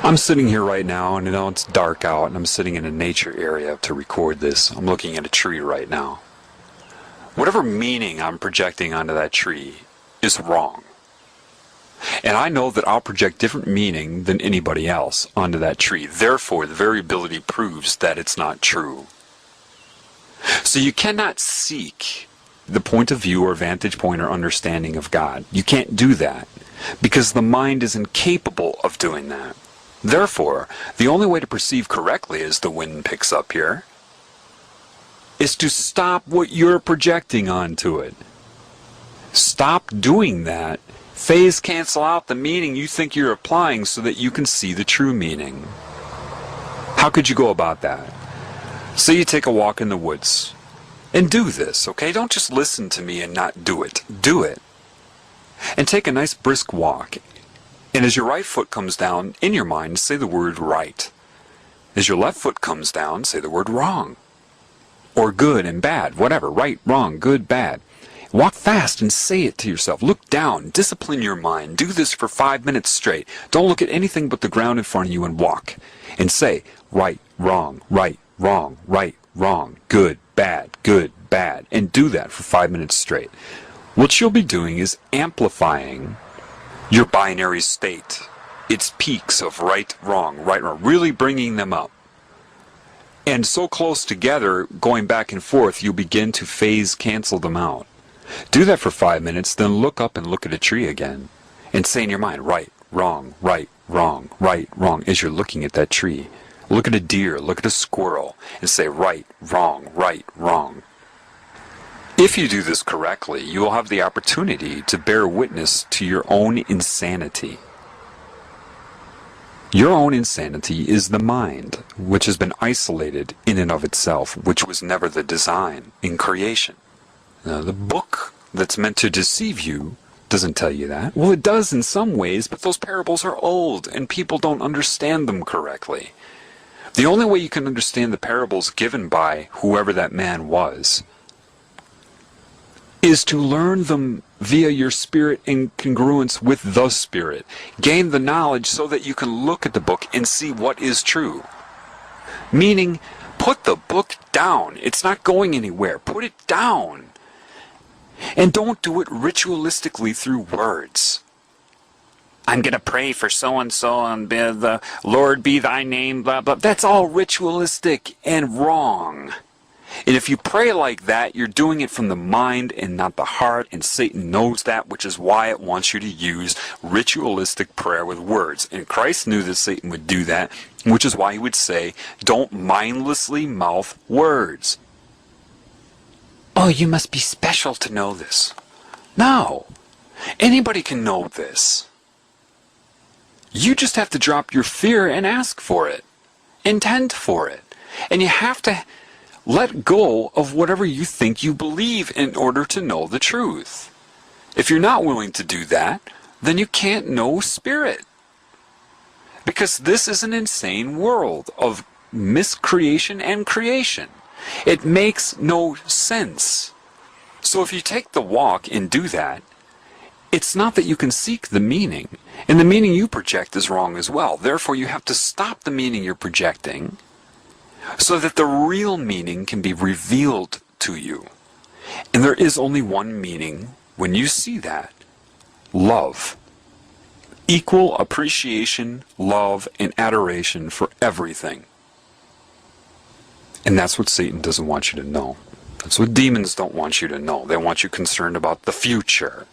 I'm sitting here right now, and it's dark out, and I'm sitting in a nature area to record this. I'm looking at a tree right now. Whatever meaning I'm projecting onto that tree is wrong. And I know that I'll project different meaning than anybody else onto that tree. Therefore, the variability proves that it's not true. So you cannot seek the point of view or vantage point or understanding of God. You can't do that because the mind is incapable of doing that. Therefore, the only way to perceive correctly as the wind picks up here is to stop what you're projecting onto it. Stop doing that. Phase cancel out the meaning you think you're applying so that you can see the true meaning. How could you go about that? Say you take a walk in the woods. And do this, okay? Don't just listen to me and not do it. Do it. And take a nice brisk walk. And as your right foot comes down, in your mind, say the word right. As your left foot comes down, say the word wrong. Or good and bad, whatever. Right, wrong, good, bad. Walk fast and say it to yourself. Look down. Discipline your mind. Do this for 5 minutes straight. Don't look at anything but the ground in front of you and walk. And say, right, wrong, good, bad. And do that for 5 minutes straight. What you'll be doing is amplifying your binary state. Its peaks of right, wrong, really bringing them up. And so close together, going back and forth, you'll begin to phase cancel them out. Do that for 5 minutes, then look up and look at a tree again. And say in your mind, right, wrong, as you're looking at that tree. Look at a deer, look at a squirrel, and say right, wrong. If you do this correctly, you will have the opportunity to bear witness to your own insanity. Your own insanity is the mind, which has been isolated in and of itself, which was never the design in creation. Now, the book that's meant to deceive you doesn't tell you that. Well, it does in some ways, but those parables are old, and people don't understand them correctly. The only way you can understand the parables given by whoever that man was is to learn them via your spirit in congruence with the Spirit. Gain the knowledge so that you can look at the book and see what is true. Meaning, put the book down. It's not going anywhere. Put it down. And don't do it ritualistically through words. I'm going to pray for so-and-so and the Lord be thy name, blah, blah. That's all ritualistic and wrong. And if you pray like that, you're doing it from the mind and not the heart, and Satan knows that, which is why it wants you to use ritualistic prayer with words. And Christ knew that Satan would do that, which is why he would say, don't mindlessly mouth words. Oh, you must be special to know this. No. Anybody can know this. You just have to drop your fear and ask for it. Intend for it. And you have to let go of whatever you think you believe in order to know the truth. If you're not willing to do that, then you can't know Spirit. Because this is an insane world of miscreation and creation. It makes no sense. So if you take the walk and do that, it's not that you can seek the meaning, and the meaning you project is wrong as well. Therefore, you have to stop the meaning you're projecting so that the real meaning can be revealed to you. And there is only one meaning when you see that: love. Equal appreciation, love, and adoration for everything. And that's what Satan doesn't want you to know. That's what demons don't want you to know. They want you concerned about the future.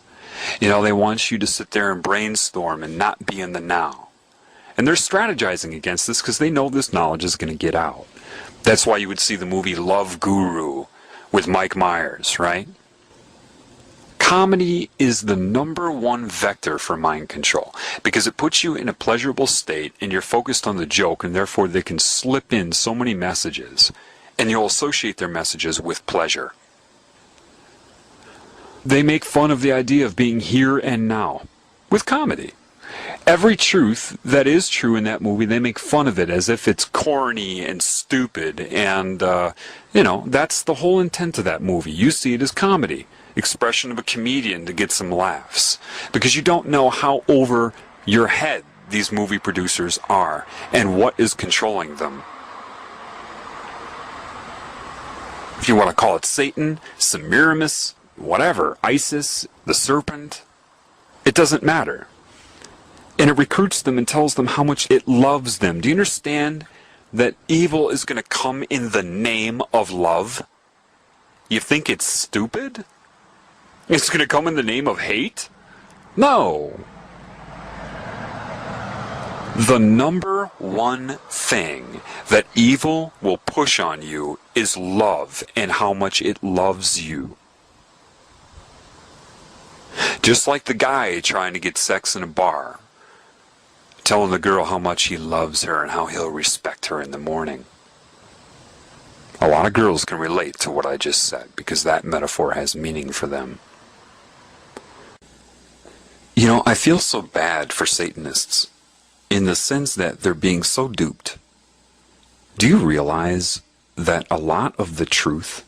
You know, they want you to sit there and brainstorm and not be in the now. And they're strategizing against this because they know this knowledge is going to get out. That's why you would see the movie Love Guru with Mike Myers, right? Comedy is the #1 vector for mind control because it puts you in a pleasurable state and you're focused on the joke, and therefore they can slip in so many messages and you'll associate their messages with pleasure. They make fun of the idea of being here and now with comedy. Every truth that is true in that movie, they make fun of it as if it's corny and stupid, and that's the whole intent of that movie. You see it as comedy. Expression of a comedian to get some laughs, because you don't know how over your head these movie producers are and what is controlling them. If you want to call it Satan, Semiramis, whatever, ISIS, the serpent, it doesn't matter. And it recruits them and tells them how much it loves them. Do you understand that evil is going to come in the name of love? You think it's stupid? It's going to come in the name of hate? No. The #1 thing that evil will push on you is love and how much it loves you. Just like the guy trying to get sex in a bar, telling the girl how much he loves her and how he'll respect her in the morning. A lot of girls can relate to what I just said because that metaphor has meaning for them. You know, I feel so bad for Satanists in the sense that they're being so duped. Do you realize that a lot of the truth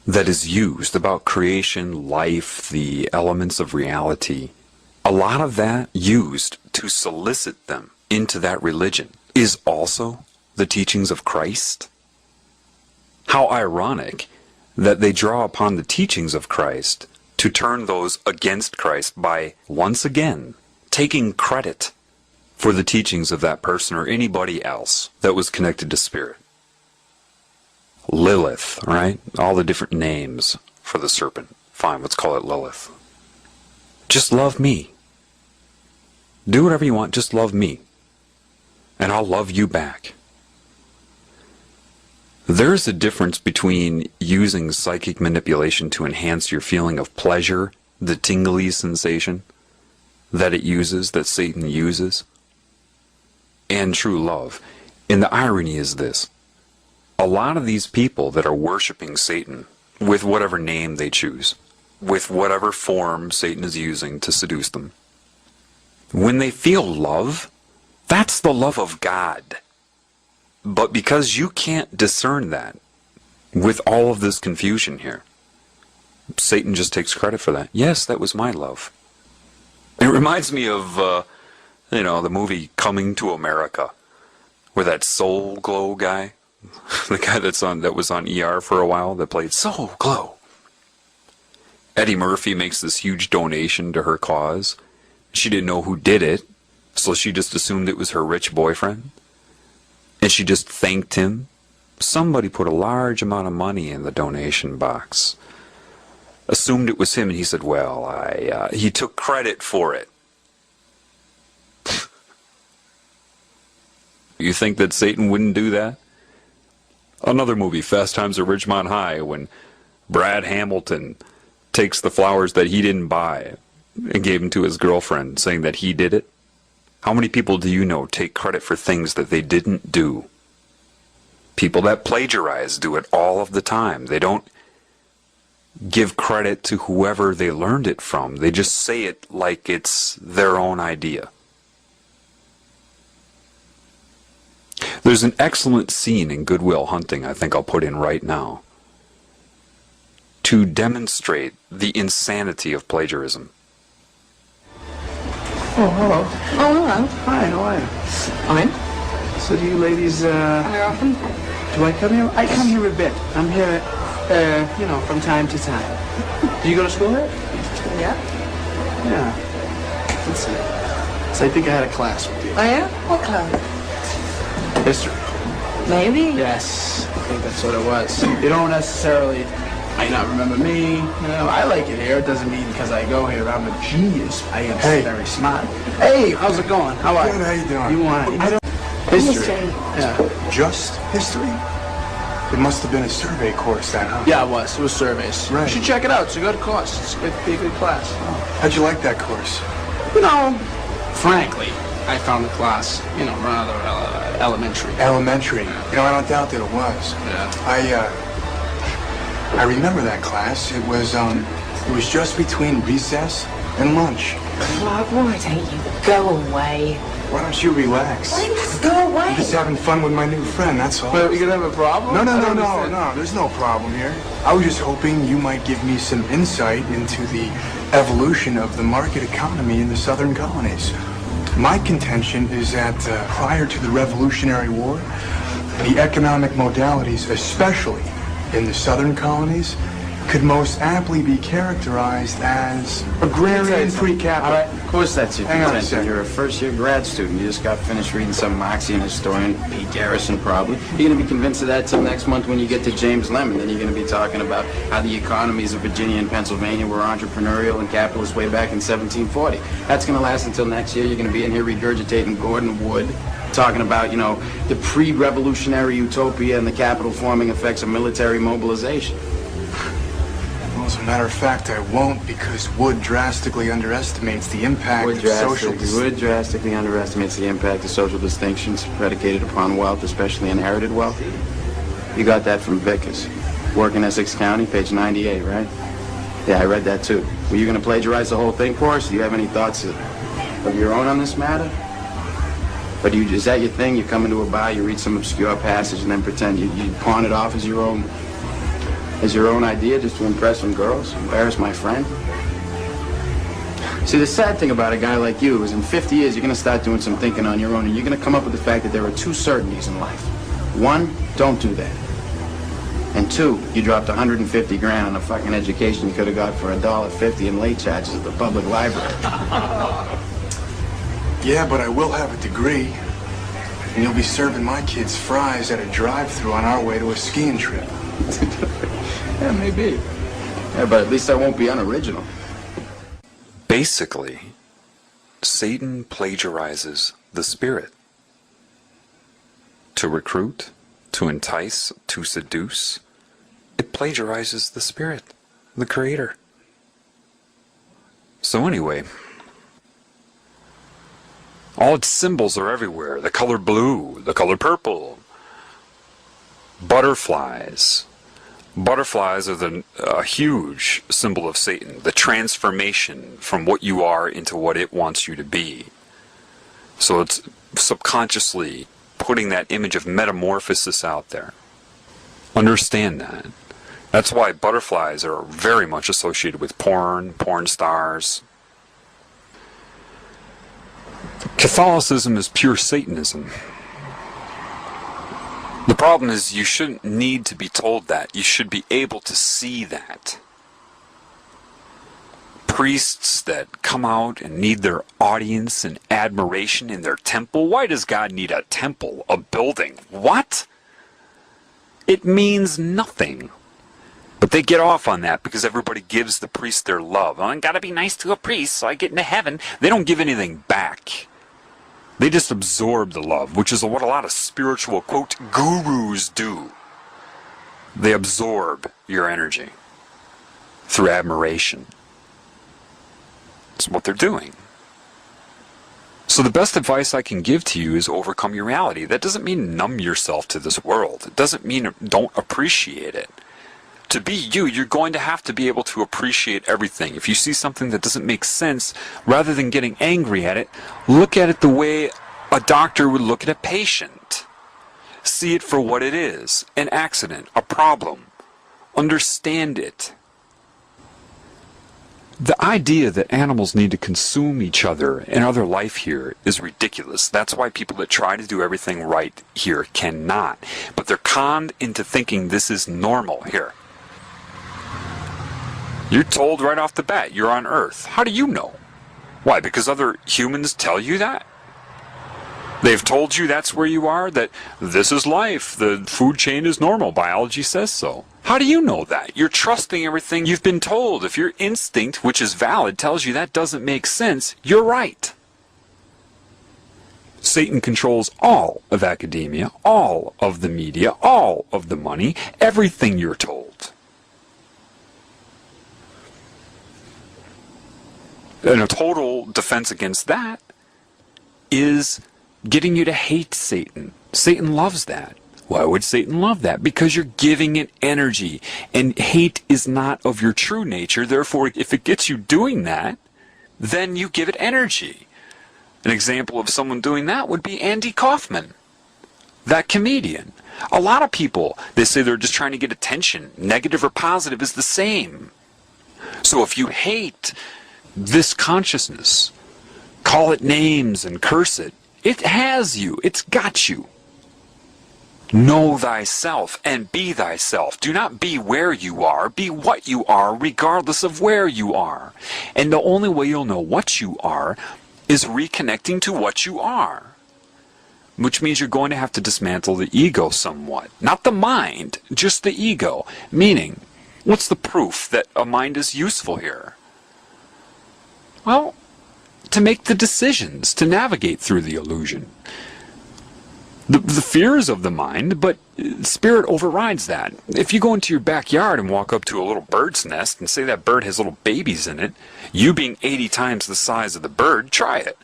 that is used about creation, life, the elements of reality, a lot of that used to solicit them into that religion is also the teachings of Christ? How ironic that they draw upon the teachings of Christ to turn those against Christ by, once again, taking credit for the teachings of that person or anybody else that was connected to spirit. Lilith, right? All the different names for the serpent. Fine, let's call it Lilith. Just love me. Do whatever you want, just love me. And I'll love you back. There's a difference between using psychic manipulation to enhance your feeling of pleasure, the tingly sensation that it uses, that Satan uses, and true love. And the irony is this. A lot of these people that are worshiping Satan with whatever name they choose, with whatever form Satan is using to seduce them, when they feel love, that's the love of God. But because you can't discern that with all of this confusion here, Satan just takes credit for that. Yes, that was my love. It reminds me of, the movie Coming to America, where that Soul Glow guy, the guy that was on ER for a while, that played Soul Glow. Eddie Murphy makes this huge donation to her cause. She didn't know who did it, so she just assumed it was her rich boyfriend. And she just thanked him. Somebody put a large amount of money in the donation box. Assumed it was him, and he said, he took credit for it. You think that Satan wouldn't do that? Another movie, Fast Times at Ridgemont High, when Brad Hamilton takes the flowers that he didn't buy and gave them to his girlfriend, saying that he did it. How many people do you know take credit for things that they didn't do? People that plagiarize do it all of the time. They don't give credit to whoever they learned it from. They just say it like it's their own idea. There's There's an excellent scene in Good Will Hunting I think I'll put in right now to demonstrate the insanity of plagiarism. Oh, hello. Oh, hello. Hi, how are you? Fine. So do you ladies, How often? do I come here? I come here a bit. I'm here, from time to time. Do you go to school here? Yeah. Yeah. Let's see. So I think I had a class with you. Oh, yeah? What class? History. Maybe. Yes, I think that's what it was. You don't necessarily might not remember me. I like it here. It doesn't mean because I go here I'm a genius. I am very smart. Hey, how's it going? How are you? Good, how you doing? You want I don't history? Yeah. just history? It must have been a survey course then, huh? Yeah, it was. It was surveys. Right. You should check it out. It's a good course. It's going to be a good class. How'd you like that course? Frankly, I found the class, rather elementary. Elementary. I don't doubt that it was. Yeah. I remember that class. It was just between recess and lunch. Clark, why don't you go away? Why don't you relax? Why just go away? I'm just having fun with my new friend, that's all. But you gonna have a problem? No, I don't understand. no. There's no problem here. I was just hoping you might give me some insight into the evolution of the market economy in the southern colonies. My contention is that prior to the Revolutionary War, the economic modalities, especially in the southern colonies, could most aptly be characterized as agrarian pre-capital. All right, of course that's your Hang on a contention. second. You're a first-year grad student. You just got finished reading some Marxian historian, Pete Garrison probably. You're going to be convinced of that till next month when you get to James Lemon. Then you're going to be talking about how the economies of Virginia and Pennsylvania were entrepreneurial and capitalist way back in 1740. That's going to last until next year. You're going to be in here regurgitating Gordon Wood, talking about, the pre-revolutionary utopia and the capital forming effects of military mobilization. Well, as a matter of fact, I won't, because Wood drastically underestimates the impact of social Wood drastically underestimates the impact of social distinctions predicated upon wealth, especially inherited wealth. You got that from Vickers. Work in Essex County, page 98, right? Yeah, I read that too. Were you going to plagiarize the whole thing for us? Do you have any thoughts of your own on this matter? But is that your thing? You come into a bar, you read some obscure passage, and then pretend you pawn it off as your own idea just to impress some girls, embarrass my friend? See, the sad thing about a guy like you is in 50 years, you're going to start doing some thinking on your own, and you're going to come up with the fact that there are two certainties in life. One, don't do that. And two, you dropped 150 grand on a fucking education you could have got for $1.50 in late charges at the public library. Yeah, but I will have a degree. And you'll be serving my kids fries at a drive-thru on our way to a skiing trip. Yeah, maybe. Yeah, but at least I won't be unoriginal. Basically, Satan plagiarizes the spirit. To recruit, to entice, to seduce, it plagiarizes the spirit, the creator. So anyway, all its symbols are everywhere. The color blue, the color purple, butterflies. Butterflies are a huge symbol of Satan, the transformation from what you are into what it wants you to be. So it's subconsciously putting that image of metamorphosis out there. Understand that. That's why butterflies are very much associated with porn stars. Catholicism is pure Satanism. The problem is you shouldn't need to be told that. You should be able to see that. Priests that come out and need their audience and admiration in their temple. Why does God need a temple, a building? What? It means nothing. But they get off on that because everybody gives the priest their love. I gotta be nice to a priest so I get into heaven. They don't give anything back. They just absorb the love, which is what a lot of spiritual, quote, gurus do. They absorb your energy through admiration. That's what they're doing. So the best advice I can give to you is overcome your reality. That doesn't mean numb yourself to this world. It doesn't mean don't appreciate it. To be you, you're going to have to be able to appreciate everything. If you see something that doesn't make sense, rather than getting angry at it, look at it the way a doctor would look at a patient. See it for what it is, an accident, a problem. Understand it. The idea that animals need to consume each other and other life here is ridiculous. That's why people that try to do everything right here cannot. But they're conned into thinking this is normal here. You're told right off the bat you're on Earth. How do you know? Why? Because other humans tell you that? They've told you that's where you are, that this is life, the food chain is normal, biology says so. How do you know that? You're trusting everything you've been told. If your instinct, which is valid, tells you that doesn't make sense, you're right. Satan controls all of academia, all of the media, all of the money, everything you're told. And a total defense against that is getting you to hate Satan. Satan loves that. Why would Satan love that? Because you're giving it energy. And hate is not of your true nature. Therefore, if it gets you doing that, then you give it energy. An example of someone doing that would be Andy Kaufman, that comedian. A lot of people, they say they're just trying to get attention. Negative or positive is the same. So if you hate this consciousness, call it names and curse it, it has you. It's got you. Know thyself and be thyself. Do not be where you are. Be what you are, regardless of where you are. And the only way you'll know what you are is reconnecting to what you are. Which means you're going to have to dismantle the ego somewhat. Not the mind, just the ego. Meaning, what's the proof that a mind is useful here? Well, to make the decisions, to navigate through the illusion. The fears of the mind, but spirit overrides that. If you go into your backyard and walk up to a little bird's nest and say that bird has little babies in it, you being 80 times the size of the bird, try it.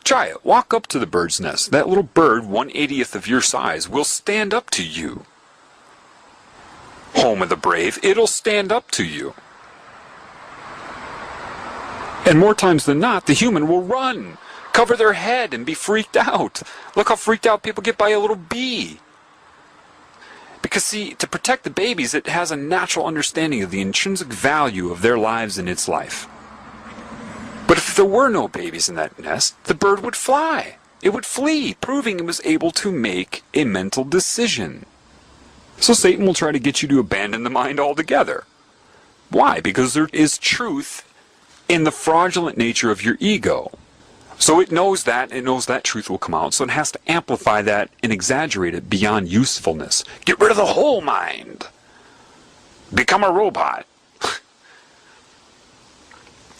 Try it. Walk up to the bird's nest. That little bird, 1/80th of your size, will stand up to you. Home of the brave, it'll stand up to you. And more times than not, the human will run, cover their head, and be freaked out. Look how freaked out people get by a little bee. Because see, to protect the babies, it has a natural understanding of the intrinsic value of their lives and its life. But if there were no babies in that nest, the bird would fly. It would flee, proving it was able to make a mental decision. So Satan will try to get you to abandon the mind altogether. Why? Because there is truth in the fraudulent nature of your ego. So it knows that truth will come out, so it has to amplify that and exaggerate it beyond usefulness. Get rid of the whole mind. Become a robot.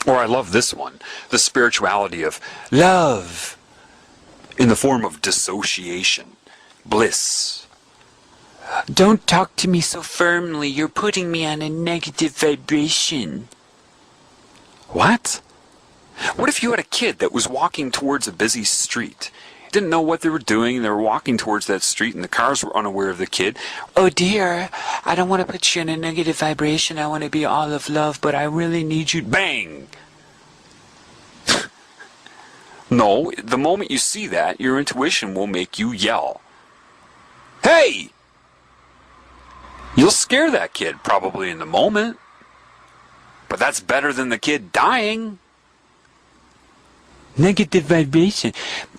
Or I love this one, the spirituality of love in the form of dissociation, bliss. Don't talk to me so firmly. You're putting me on a negative vibration. What? What if you had a kid that was walking towards a busy street? Didn't know what they were doing, they were walking towards that street and the cars were unaware of the kid. Oh dear, I don't want to put you in a negative vibration. I want to be all of love, but I really need you. Bang! No, the moment you see that, your intuition will make you yell. Hey! You'll scare that kid probably in the moment. But that's better than the kid dying. Negative vibration.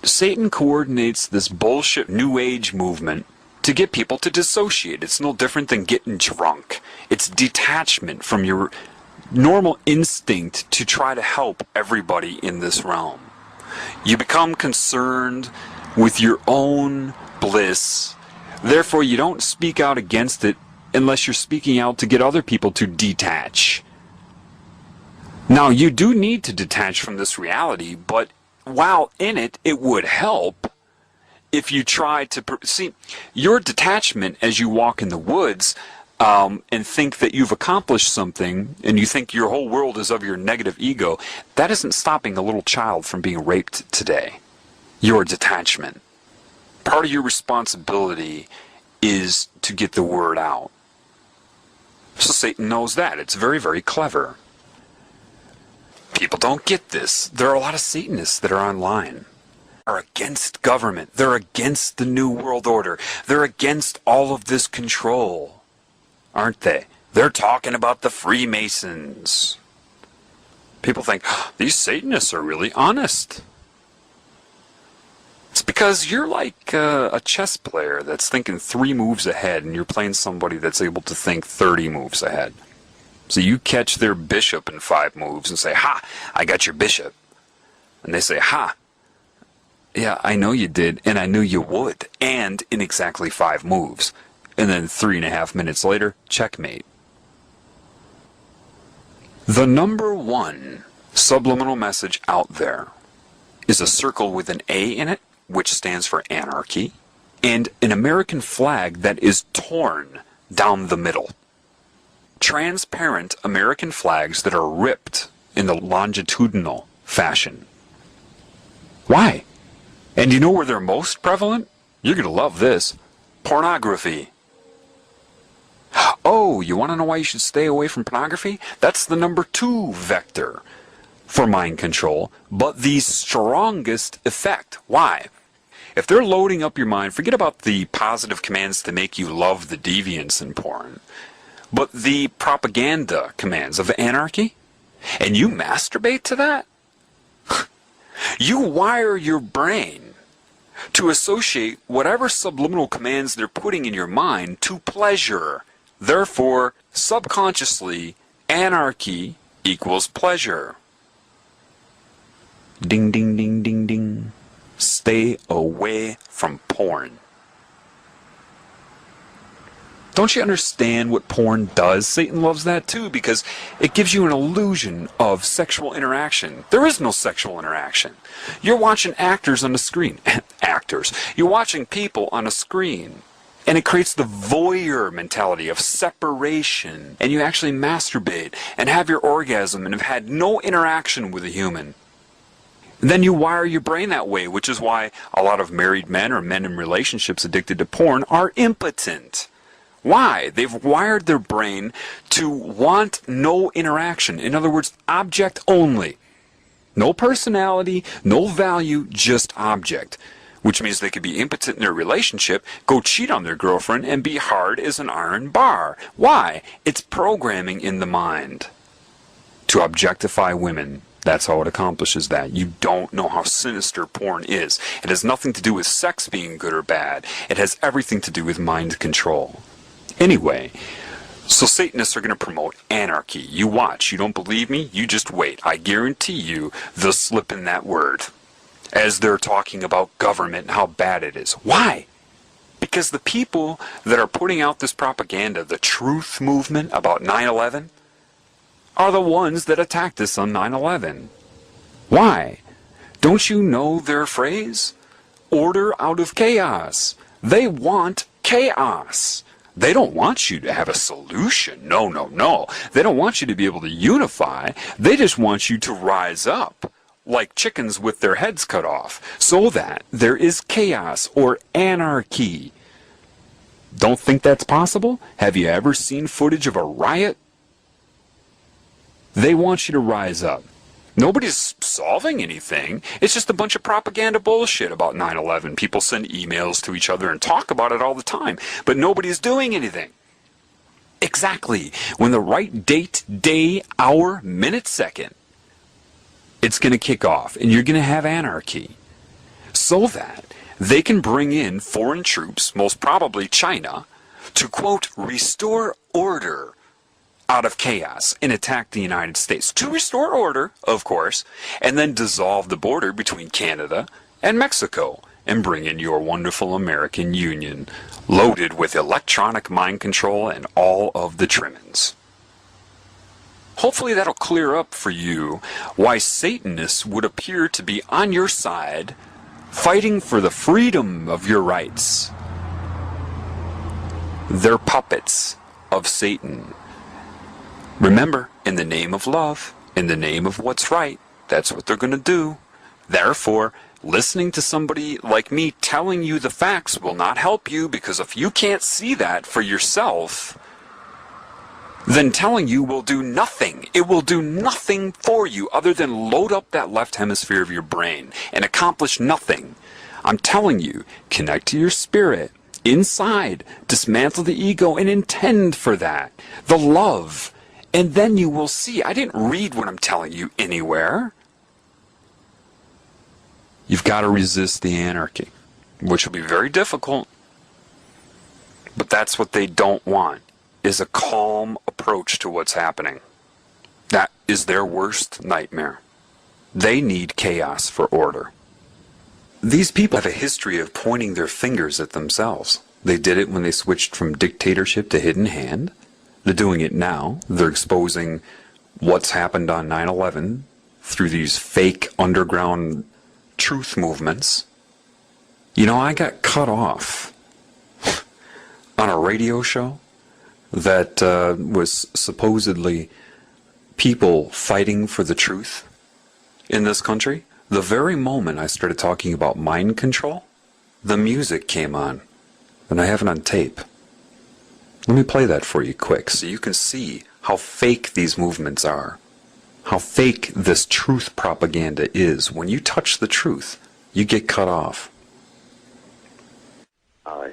Satan coordinates this bullshit New Age movement to get people to dissociate. It's no different than getting drunk. It's detachment from your normal instinct to try to help everybody in this realm. You become concerned with your own bliss. Therefore, you don't speak out against it unless you're speaking out to get other people to detach. Now, you do need to detach from this reality, but while in it, it would help if you try to... See, your detachment as you walk in the woods and think that you've accomplished something, and you think your whole world is of your negative ego, that isn't stopping a little child from being raped today. Your detachment. Part of your responsibility is to get the word out. So Satan knows that. It's very, very clever. People don't get this. There are a lot of Satanists that are online. are against government. They're against the New World Order. They're against all of this control. Aren't they? They're talking about the Freemasons. People think, these Satanists are really honest. It's because you're like a chess player that's thinking 3 moves ahead, and you're playing somebody that's able to think 30 moves ahead. So you catch their bishop in 5 moves and say, ha, I got your bishop. And they say, ha, yeah, I know you did, and I knew you would, and in exactly 5 moves. And then 3.5 minutes later, checkmate. The number 1 subliminal message out there is a circle with an A in it, which stands for anarchy, and an American flag that is torn down the middle. Transparent American flags that are ripped in the longitudinal fashion. Why? And you know where they're most prevalent? You're going to love this. Pornography. Oh, you want to know why you should stay away from pornography? That's the number 2 vector for mind control, but the strongest effect. Why? If they're loading up your mind, forget about the positive commands to make you love the deviance in porn, but the propaganda commands of anarchy, and you masturbate to that? You wire your brain to associate whatever subliminal commands they're putting in your mind to pleasure. Therefore, subconsciously, anarchy equals pleasure. Ding, ding, ding, ding, ding. Stay away from porn. Don't you understand what porn does? Satan loves that too, because it gives you an illusion of sexual interaction. There is no sexual interaction. You're watching actors on the screen. Actors. You're watching people on a screen. And it creates the voyeur mentality of separation. And you actually masturbate and have your orgasm and have had no interaction with a human. And then you wire your brain that way, which is why a lot of married men or men in relationships addicted to porn are impotent. Why? They've wired their brain to want no interaction. In other words, object only. No personality, no value, just object. Which means they could be impotent in their relationship, go cheat on their girlfriend, and be hard as an iron bar. Why? It's programming in the mind to objectify women. That's how it accomplishes that. You don't know how sinister porn is. It has nothing to do with sex being good or bad. It has everything to do with mind control. Anyway, so Satanists are going to promote anarchy. You watch. You don't believe me? You just wait. I guarantee you they'll slip in that word as they're talking about government and how bad it is. Why? Because the people that are putting out this propaganda, the truth movement about 9/11, are the ones that attacked us on 9/11. Why? Don't you know their phrase? Order out of chaos. They want chaos. They don't want you to have a solution. No, no, no. They don't want you to be able to unify. They just want you to rise up like chickens with their heads cut off so that there is chaos or anarchy. Don't think that's possible? Have you ever seen footage of a riot? They want you to rise up. Nobody's solving anything. It's just a bunch of propaganda bullshit about 9/11. People send emails to each other and talk about it all the time, but nobody's doing anything. Exactly. When the right date, day, hour, minute, second, it's going to kick off, and you're going to have anarchy. So that they can bring in foreign troops, most probably China, to, quote, restore order out of chaos and attack the United States. To restore order, of course, and then dissolve the border between Canada and Mexico and bring in your wonderful American Union, loaded with electronic mind control and all of the trimmings. Hopefully that'll clear up for you why Satanists would appear to be on your side, fighting for the freedom of your rights. They're puppets of Satan. Remember, in the name of love, in the name of what's right, that's what they're going to do. Therefore, listening to somebody like me telling you the facts will not help you, because if you can't see that for yourself, then telling you will do nothing. It will do nothing for you other than load up that left hemisphere of your brain and accomplish nothing. I'm telling you, connect to your spirit, inside, dismantle the ego and intend for that, the love, and then you will see. I didn't read what I'm telling you anywhere. You've got to resist the anarchy, which will be very difficult, but that's what they don't want, is a calm approach to what's happening. That is their worst nightmare. They need chaos for order. These people have a history of pointing their fingers at themselves. They did it when they switched from dictatorship to hidden hand. They're doing it now. They're exposing what's happened on 9/11 through these fake underground truth movements. You know, I got cut off on a radio show that was supposedly people fighting for the truth in this country. The very moment I started talking about mind control, the music came on, and I have it on tape. Let me play that for you quick so you can see how fake these movements are, how fake this truth propaganda is. When you touch the truth, you get cut off.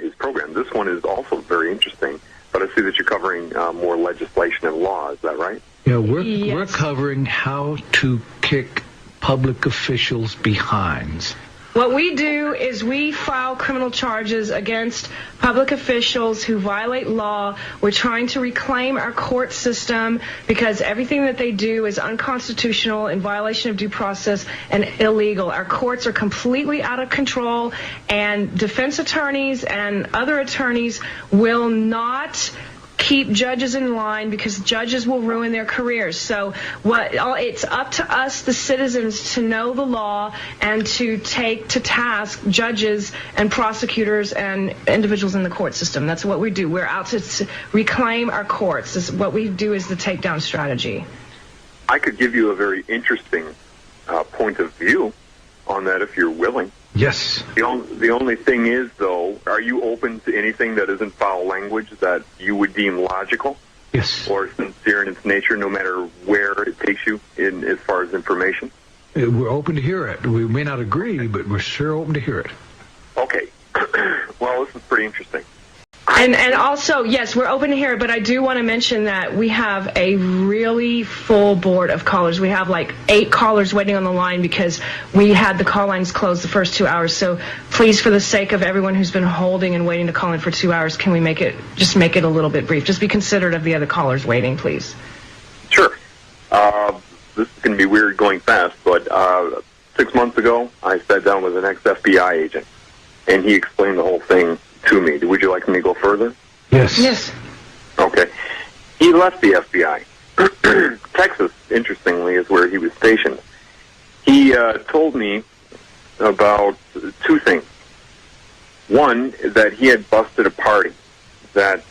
His program. This one is also very interesting, but I see that you're covering more legislation and law. Is that right? Yeah, we're covering how to kick public officials' behinds. What we do is we file criminal charges against public officials who violate law. We're trying to reclaim our court system because everything that they do is unconstitutional, in violation of due process, and illegal. Our courts are completely out of control, and defense attorneys and other attorneys will not keep judges in line because judges will ruin their careers. So it's up to us, the citizens, to know the law and to take to task judges and prosecutors and individuals in the court system. That's what we do. We're out to reclaim our courts. What we do is the takedown strategy. I could give you a very interesting point of view on that if you're willing. Yes. The only thing is, though, are you open to anything that isn't foul language that you would deem logical? Yes. Or sincere in its nature, no matter where it takes you in as far as information? We're open to hear it. We may not agree, but we're sure open to hear it. Okay. Well, this is pretty interesting. And also, yes, we're open to hear it, but I do want to mention that we have a really full board of callers. We have like 8 callers waiting on the line because we had the call lines closed the first 2 hours. So please, for the sake of everyone who's been holding and waiting to call in for 2 hours, can we make it a little bit brief? Just be considerate of the other callers waiting, please. Sure. This is going to be weird going fast, but 6 months ago, I sat down with an ex-FBI agent, and he explained the whole thing to me. Would you like me to go further? Yes. Yes. Okay. He left the FBI. Texas, interestingly, is where he was stationed. He told me about 2 things. One, that he had busted a party. That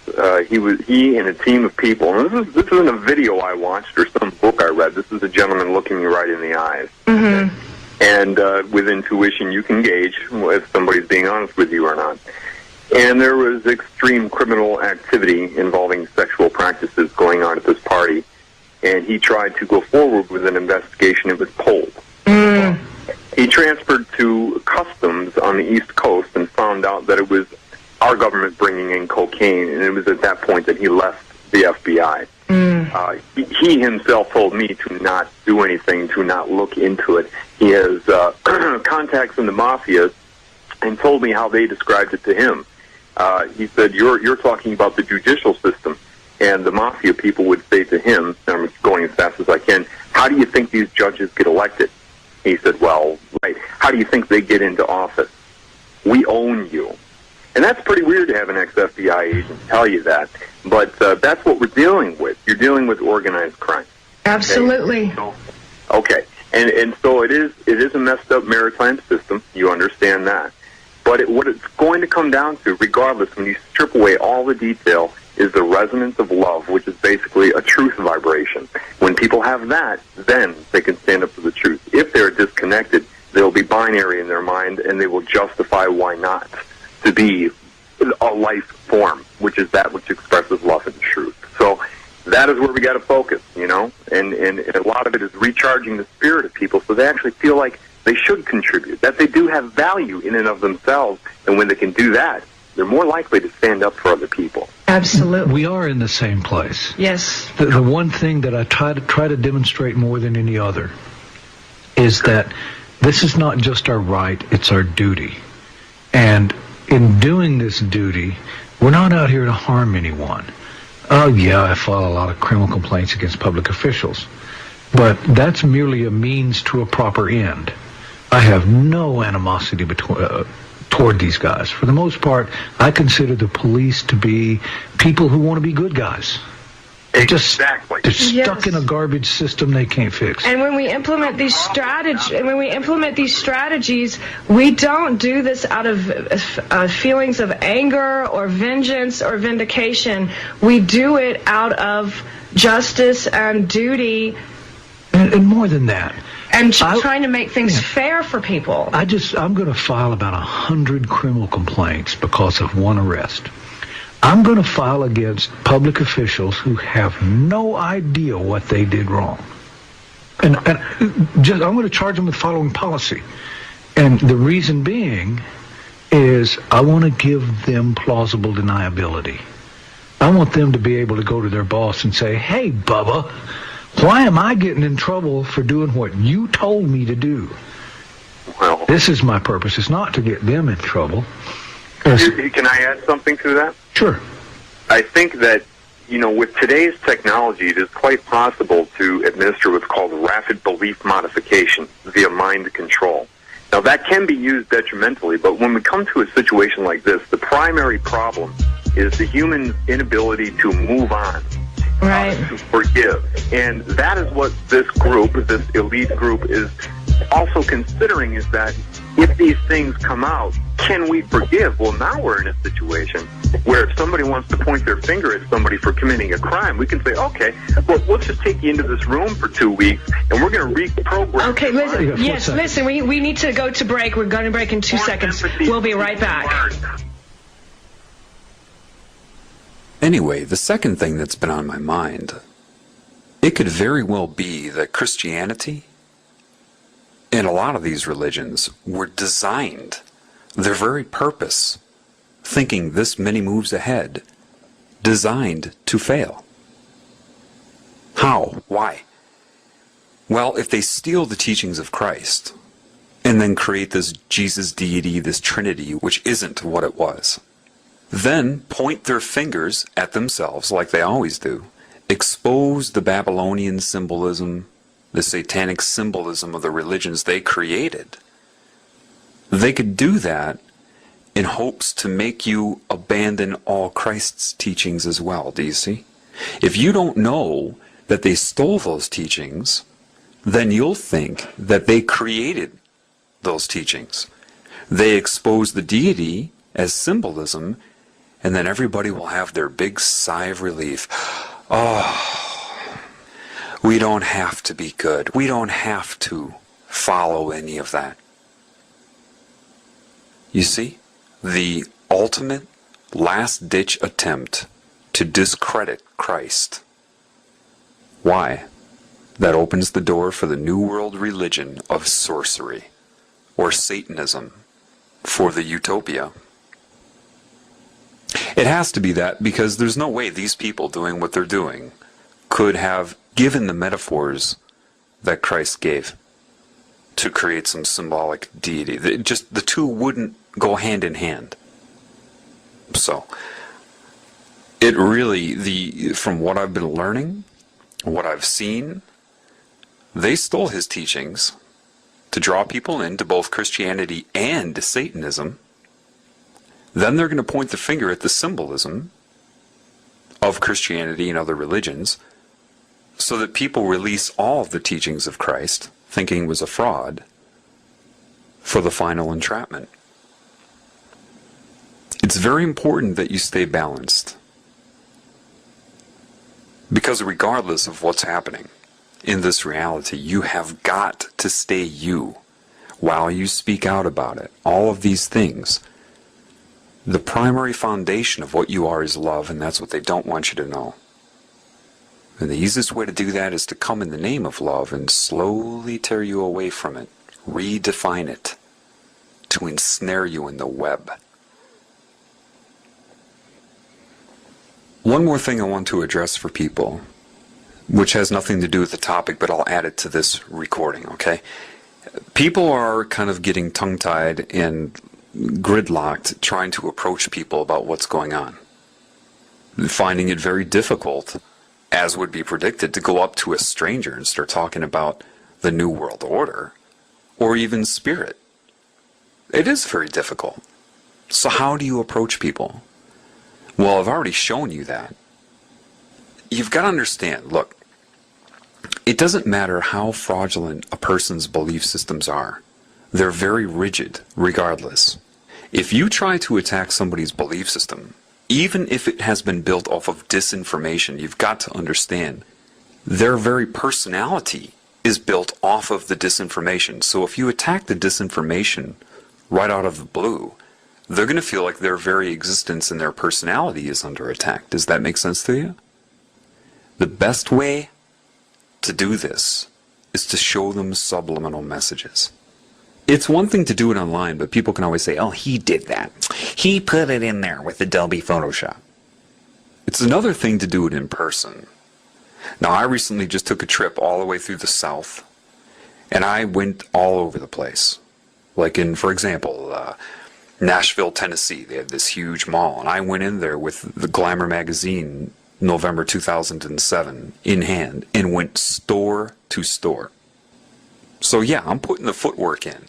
he and a team of people, and this isn't a video I watched or some book I read. This is a gentleman looking me right in the eyes. Mm-hmm. And with intuition, you can gauge if somebody's being honest with you or not. And there was extreme criminal activity involving sexual practices going on at this party. And he tried to go forward with an investigation. It was pulled. Mm. He transferred to customs on the East Coast and found out that it was our government bringing in cocaine. And it was at that point that he left the FBI. Mm. He himself told me to not do anything, to not look into it. He has contacts in the mafia and told me how they described it to him. He said, you're talking about the judicial system. And the mafia people would say to him, and I'm going as fast as I can, how do you think these judges get elected? He said, well, right. How do you think they get into office? We own you. And that's pretty weird to have an ex-FBI agent tell you that. But that's what we're dealing with. You're dealing with organized crime. Absolutely. Okay. And so it is a messed up maritime system. You understand that. But what it's going to come down to, regardless, when you strip away all the detail, is the resonance of love, which is basically a truth vibration. When people have that, then they can stand up for the truth. If they're disconnected, they'll be binary in their mind, and they will justify why not to be a life form, which is that which expresses love and truth. So that is where we got to focus, you know, and a lot of it is recharging the spirit of people so they actually feel like they should contribute, that they do have value in and of themselves, and when they can do that, they're more likely to stand up for other people. Absolutely. We are in the same place. Yes. The one thing that I try to demonstrate more than any other is that this is not just our right, it's our duty. And in doing this duty, we're not out here to harm anyone. Oh yeah, I file a lot of criminal complaints against public officials, but that's merely a means to a proper end. I have no animosity toward these guys. For the most part, I consider the police to be people who want to be good guys. Exactly. They're stuck in a garbage system they can't fix. And when we implement these strategies, we don't do this out of feelings of anger or vengeance or vindication. We do it out of justice and duty. And more than that. And trying to make things fair for people. I'm going to file about 100 criminal complaints because of one arrest. I'm going to file against public officials who have no idea what they did wrong. And I'm going to charge them with following policy. And the reason being is I want to give them plausible deniability. I want them to be able to go to their boss and say, hey, Bubba, why am I getting in trouble for doing what you told me to do? Well, this is my purpose. It's not to get them in trouble. Can I add something to that? Sure. I think that, you know, with today's technology, it is quite possible to administer what's called rapid belief modification via mind control. Now, that can be used detrimentally, but when we come to a situation like this, the primary problem is the human inability to move on, to forgive. And that is what this group, this elite group, is also considering, is that if these things come out, can we forgive? Well, now we're in a situation where if somebody wants to point their finger at somebody for committing a crime, we can say, okay, well, let's just take you into this room for 2 weeks, and we're going to reprogram. Okay, listen, we need to go to break. We're going to break in 2 seconds. We'll be right back. Anyway, the second thing that's been on my mind, it could very well be that Christianity and a lot of these religions were designed, their very purpose, thinking this many moves ahead, designed to fail. How? Why? Well, if they steal the teachings of Christ and then create this Jesus deity, this Trinity, which isn't what it was, then point their fingers at themselves like they always do, expose the Babylonian symbolism, the satanic symbolism of the religions they created. They could do that in hopes to make you abandon all Christ's teachings as well, do you see? If you don't know that they stole those teachings, then you'll think that they created those teachings. They expose the deity as symbolism, and then everybody will have their big sigh of relief. Oh, we don't have to be good. We don't have to follow any of that. You see, the ultimate last-ditch attempt to discredit Christ. Why? That opens the door for the New World religion of sorcery, or Satanism, for the utopia. It has to be that because there's no way these people doing what they're doing could have given the metaphors that Christ gave to create some symbolic deity. The two wouldn't go hand in hand. So, it really, from what I've been learning, what I've seen, they stole his teachings to draw people into both Christianity and Satanism. Then they're going to point the finger at the symbolism of Christianity and other religions so that people release all of the teachings of Christ, thinking was a fraud, for the final entrapment. It's very important that you stay balanced. Because regardless of what's happening in this reality, you have got to stay you while you speak out about it. All of these things. The primary foundation of what you are is love, and that's what they don't want you to know. And the easiest way to do that is to come in the name of love and slowly tear you away from it, redefine it, to ensnare you in the web. One more thing I want to address for people, which has nothing to do with the topic, but I'll add it to this recording, okay? People are kind of getting tongue-tied and gridlocked trying to approach people about what's going on. Finding it very difficult, as would be predicted, to go up to a stranger and start talking about the New World Order, or even spirit. It is very difficult. So how do you approach people? Well, I've already shown you that. You've got to understand, look, it doesn't matter how fraudulent a person's belief systems are. They're very rigid, regardless. If you try to attack somebody's belief system, even if it has been built off of disinformation, you've got to understand their very personality is built off of the disinformation. So if you attack the disinformation right out of the blue, they're going to feel like their very existence and their personality is under attack. Does that make sense to you? The best way to do this is to show them subliminal messages. It's one thing to do it online, but people can always say, oh, he did that. He put it in there with Adobe Photoshop. It's another thing to do it in person. Now, I recently just took a trip all the way through the South, and I went all over the place. Like in, for example, Nashville, Tennessee, they had this huge mall, and I went in there with the Glamour magazine, November 2007, in hand, and went store to store. So yeah, I'm putting the footwork in.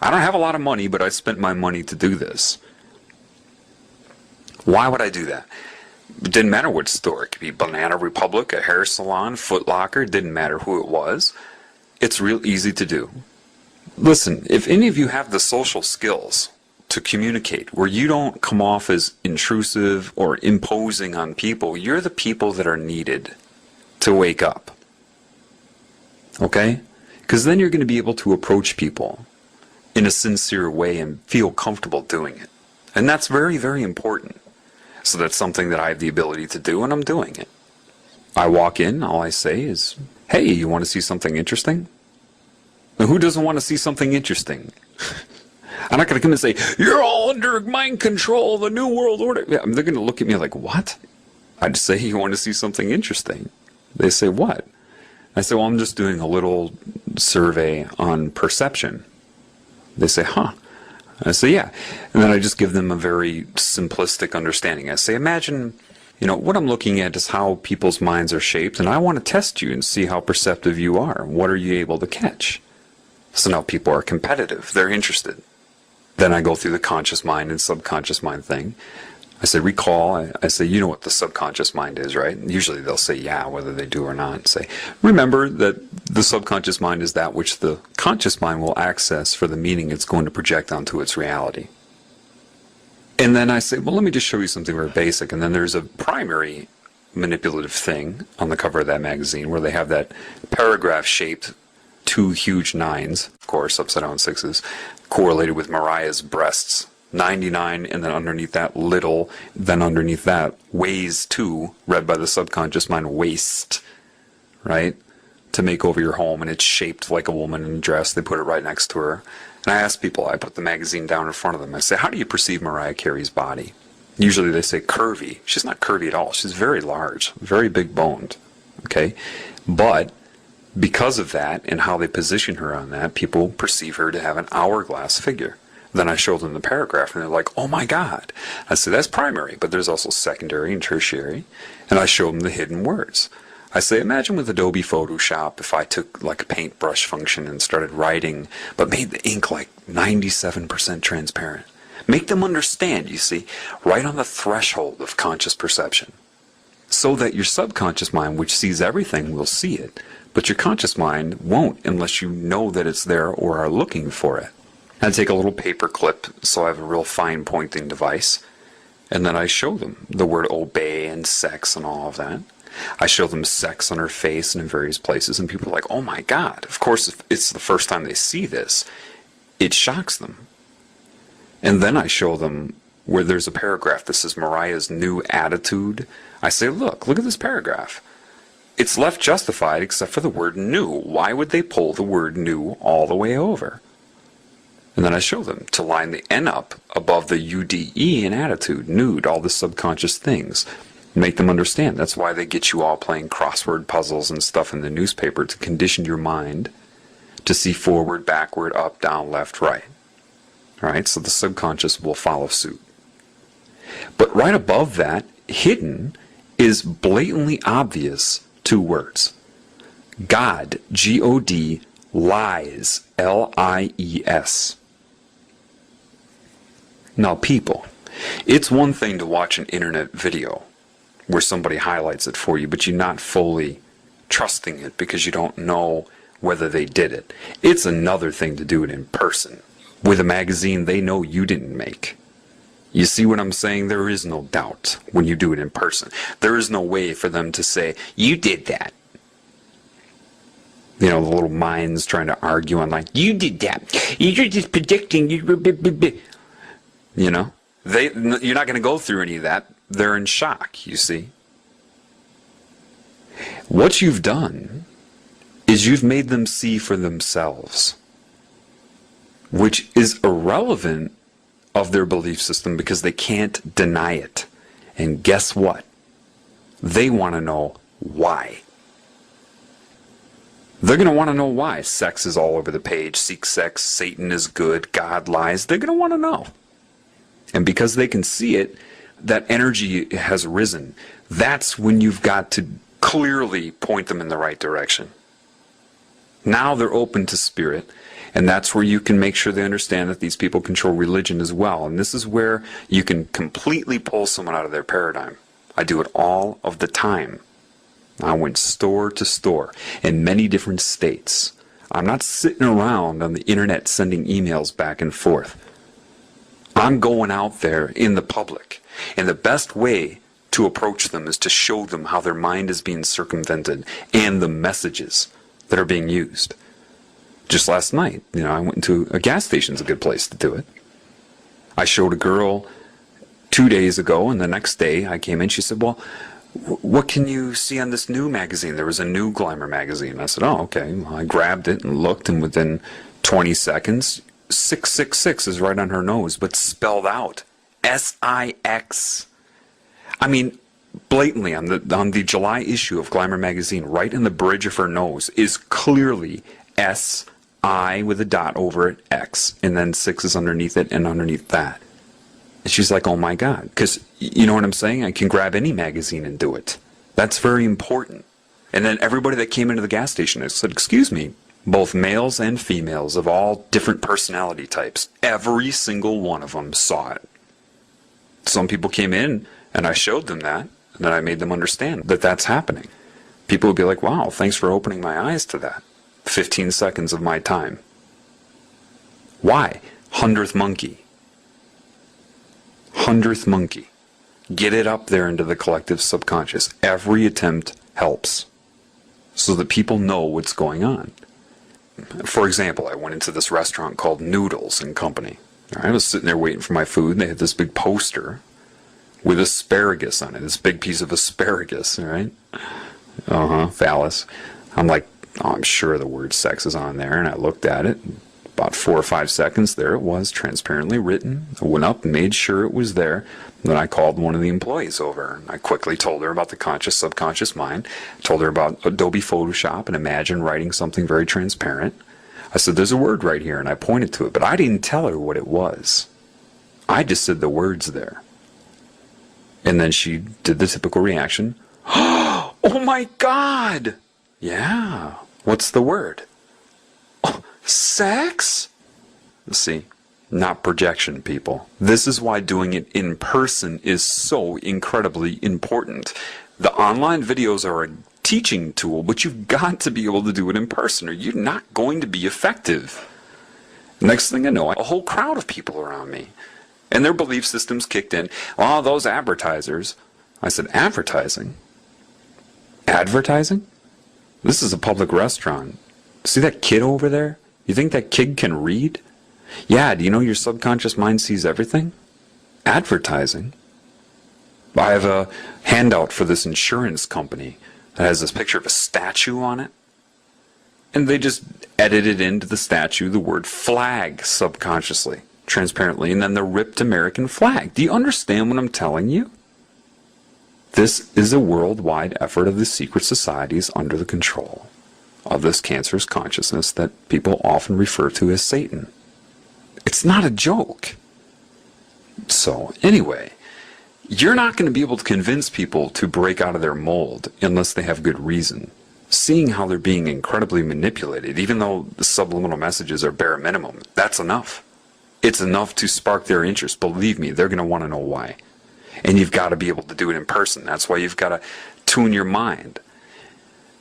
I don't have a lot of money, but I spent my money to do this. Why would I do that? It didn't matter what store. It could be Banana Republic, a hair salon, Foot Locker. It didn't matter who it was. It's real easy to do. Listen, if any of you have the social skills to communicate where you don't come off as intrusive or imposing on people, you're the people that are needed to wake up. Okay? Because then you're going to be able to approach people in a sincere way and feel comfortable doing it. And that's very, very important. So that's something that I have the ability to do, and I'm doing it. I walk in, all I say is, hey, you want to see something interesting? Now, who doesn't want to see something interesting? I'm not going to come and say, you're all under mind control, the New World Order. Yeah, they're going to look at me like, what? I'd say, you want to see something interesting. They say, what? I say, well, I'm just doing a little survey on perception. They say, huh? I say, yeah. And then I just give them a very simplistic understanding. I say, imagine, what I'm looking at is how people's minds are shaped, and I want to test you and see how perceptive you are. What are you able to catch? So now people are competitive. They're interested. Then I go through the conscious mind and subconscious mind thing. I say, recall. I say, you know what the subconscious mind is, right? And usually they'll say, yeah, whether they do or not. Say, remember that the subconscious mind is that which the conscious mind will access for the meaning it's going to project onto its reality. And then I say, well, let me just show you something very basic. And then there's a primary manipulative thing on the cover of that magazine where they have that paragraph-shaped 2 huge 9s, of course, upside-down 6s, correlated with Mariah's breasts. 99, and then underneath that little, then underneath that weighs 2, read by the subconscious mind, waist, right, to make over your home, and it's shaped like a woman in a dress. They put it right next to her. And I ask people, I put the magazine down in front of them, I say, how do you perceive Mariah Carey's body? Usually they say curvy. She's not curvy at all. She's very large, very big boned, okay? But because of that and how they position her on that, people perceive her to have an hourglass figure. Then I show them the paragraph, and they're like, oh my God. I say, that's primary, but there's also secondary and tertiary. And I show them the hidden words. I say, imagine with Adobe Photoshop if I took like a paintbrush function and started writing, but made the ink like 97% transparent. Make them understand, you see, right on the threshold of conscious perception. So that your subconscious mind, which sees everything, will see it. But your conscious mind won't unless you know that it's there or are looking for it. I take a little paper clip, so I have a real fine pointing device, and then I show them the word obey and sex and all of that. I show them sex on her face and in various places, and people are like, oh my God. Of course, if it's the first time they see this, it shocks them. And then I show them where there's a paragraph that says Mariah's new attitude. I say, look at this paragraph. It's left justified except for the word new. Why would they pull the word new all the way over? And then I show them to line the N up above the UDE in attitude, nude, all the subconscious things. Make them understand. That's why they get you all playing crossword puzzles and stuff in the newspaper to condition your mind to see forward, backward, up, down, left, right. All right, so the subconscious will follow suit. But right above that, hidden, is blatantly obvious 2 words. God, G-O-D, lies, L-I-E-S. Now, people, it's one thing to watch an internet video where somebody highlights it for you, but you're not fully trusting it because you don't know whether they did it. It's another thing to do it in person with a magazine they know you didn't make. You see what I'm saying? There is no doubt when you do it in person. There is no way for them to say, you did that. You know, the little minds trying to argue online, you did that. You're just predicting. You know, you're not going to go through any of that. They're in shock, you see. What you've done is you've made them see for themselves, which is irrelevant of their belief system because they can't deny it. And guess what? They want to know why. They're going to want to know why. Sex is all over the page. Seek sex. Satan is good. God lies. They're going to want to know. And because they can see it, that energy has risen. That's when you've got to clearly point them in the right direction. Now they're open to spirit, and that's where you can make sure they understand that these people control religion as well. And this is where you can completely pull someone out of their paradigm. I do it all of the time. I went store to store in many different states. I'm not sitting around on the internet sending emails back and forth. I'm going out there in the public. And the best way to approach them is to show them how their mind is being circumvented and the messages that are being used. Just last night, I went into a gas station's a good place to do it. I showed a girl 2 days ago, and the next day I came in, she said, well, what can you see on this new magazine? There was a new Glamour magazine. I said, oh, okay. Well, I grabbed it and looked, and within 20 seconds, 666 is right on her nose, but spelled out. S-I-X. I mean, blatantly on the July issue of Glamour magazine, right in the bridge of her nose, is clearly S-I with a dot over it, X, and then 6 is underneath it, and underneath that. And she's like, oh my God, because you know what I'm saying? I can grab any magazine and do it. That's very important. And then everybody that came into the gas station, I said, excuse me, both males and females of all different personality types, every single one of them saw it. Some people came in and I showed them that, and then I made them understand that that's happening. People would be like, wow, thanks for opening my eyes to that. 15 seconds of my time. Why? 100th monkey. 100th monkey. Get it up there into the collective subconscious. Every attempt helps so that people know what's going on. For example, I went into this restaurant called Noodles and Company. I was sitting there waiting for my food, and they had this big poster with asparagus on it, this big piece of asparagus, all right? Phallus. I'm like, oh, I'm sure the word sex is on there, and I looked at it. About 4 or 5 seconds, there it was, transparently written. I went up and made sure it was there. Then I called one of the employees over. I quickly told her about the conscious, subconscious mind. Told her about Adobe Photoshop and Imagine writing something very transparent. I said, there's a word right here, and I pointed to it, but I didn't tell her what it was. I just said the words there. And then she did the typical reaction. Oh my God! Yeah. What's the word? Oh, sex? See, not projection, people. This is why doing it in person is so incredibly important. The online videos are a teaching tool, but you've got to be able to do it in person or you're not going to be effective. Next thing I know, a whole crowd of people around me, and their belief systems kicked in. Oh, those advertisers. I said, advertising? Advertising? This is a public restaurant. See that kid over there? You think that kid can read? Yeah, do you know your subconscious mind sees everything? Advertising? I have a handout for this insurance company. that has this picture of a statue on it. And they just edited into the statue the word flag subconsciously, transparently, and then the ripped American flag. Do you understand what I'm telling you? This is a worldwide effort of the secret societies under the control of this cancerous consciousness that people often refer to as Satan. It's not a joke. So, anyway, you're not going to be able to convince people to break out of their mold unless they have good reason. Seeing how they're being incredibly manipulated, even though the subliminal messages are bare minimum, that's enough. It's enough to spark their interest. Believe me, they're going to want to know why. And you've got to be able to do it in person. That's why you've got to tune your mind.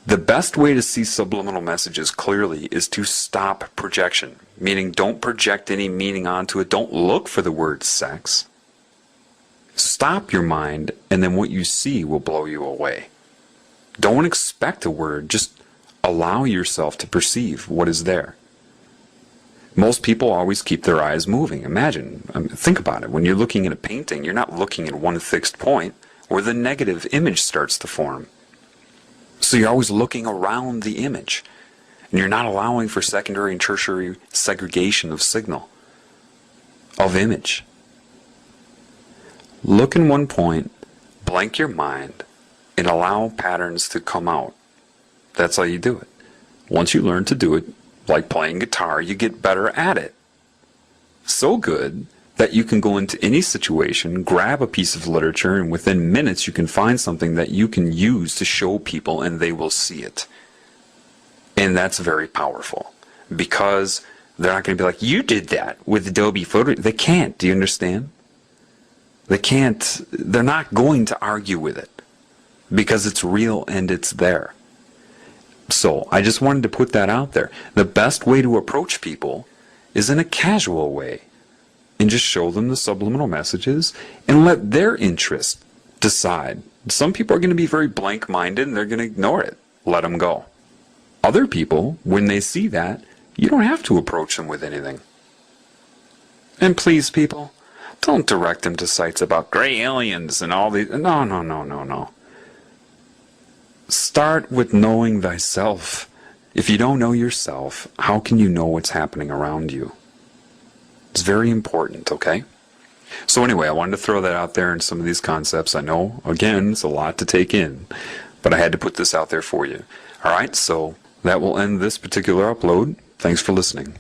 The best way to see subliminal messages clearly is to stop projection, meaning don't project any meaning onto it. Don't look for the word sex. Stop your mind, and then what you see will blow you away. Don't expect a word, just allow yourself to perceive what is there. Most people always keep their eyes moving. Imagine, think about it. When you're looking at a painting, you're not looking at one fixed point where the negative image starts to form. So you're always looking around the image, and you're not allowing for secondary and tertiary segregation of signal, of image. Look in one point, blank your mind, and allow patterns to come out. That's how you do it. Once you learn to do it, like playing guitar, you get better at it. So good that you can go into any situation, grab a piece of literature, and within minutes you can find something that you can use to show people and they will see it. And that's very powerful, because they're not going to be like, you did that with Adobe Photo. They can't. Do you understand? They can't. They're not going to argue with it because it's real and it's there. So I just wanted to put that out there. The best way to approach people is in a casual way, and just show them the subliminal messages and let their interest decide. Some people are going to be very blank-minded and they're going to ignore it. Let them go. Other people, when they see that, you don't have to approach them with anything. And please, people, don't direct them to sites about gray aliens and all these. No. Start with knowing thyself. If you don't know yourself, how can you know what's happening around you? It's very important, okay? So anyway, I wanted to throw that out there in some of these concepts. I know, again, it's a lot to take in, but I had to put this out there for you. All right, so that will end this particular upload. Thanks for listening.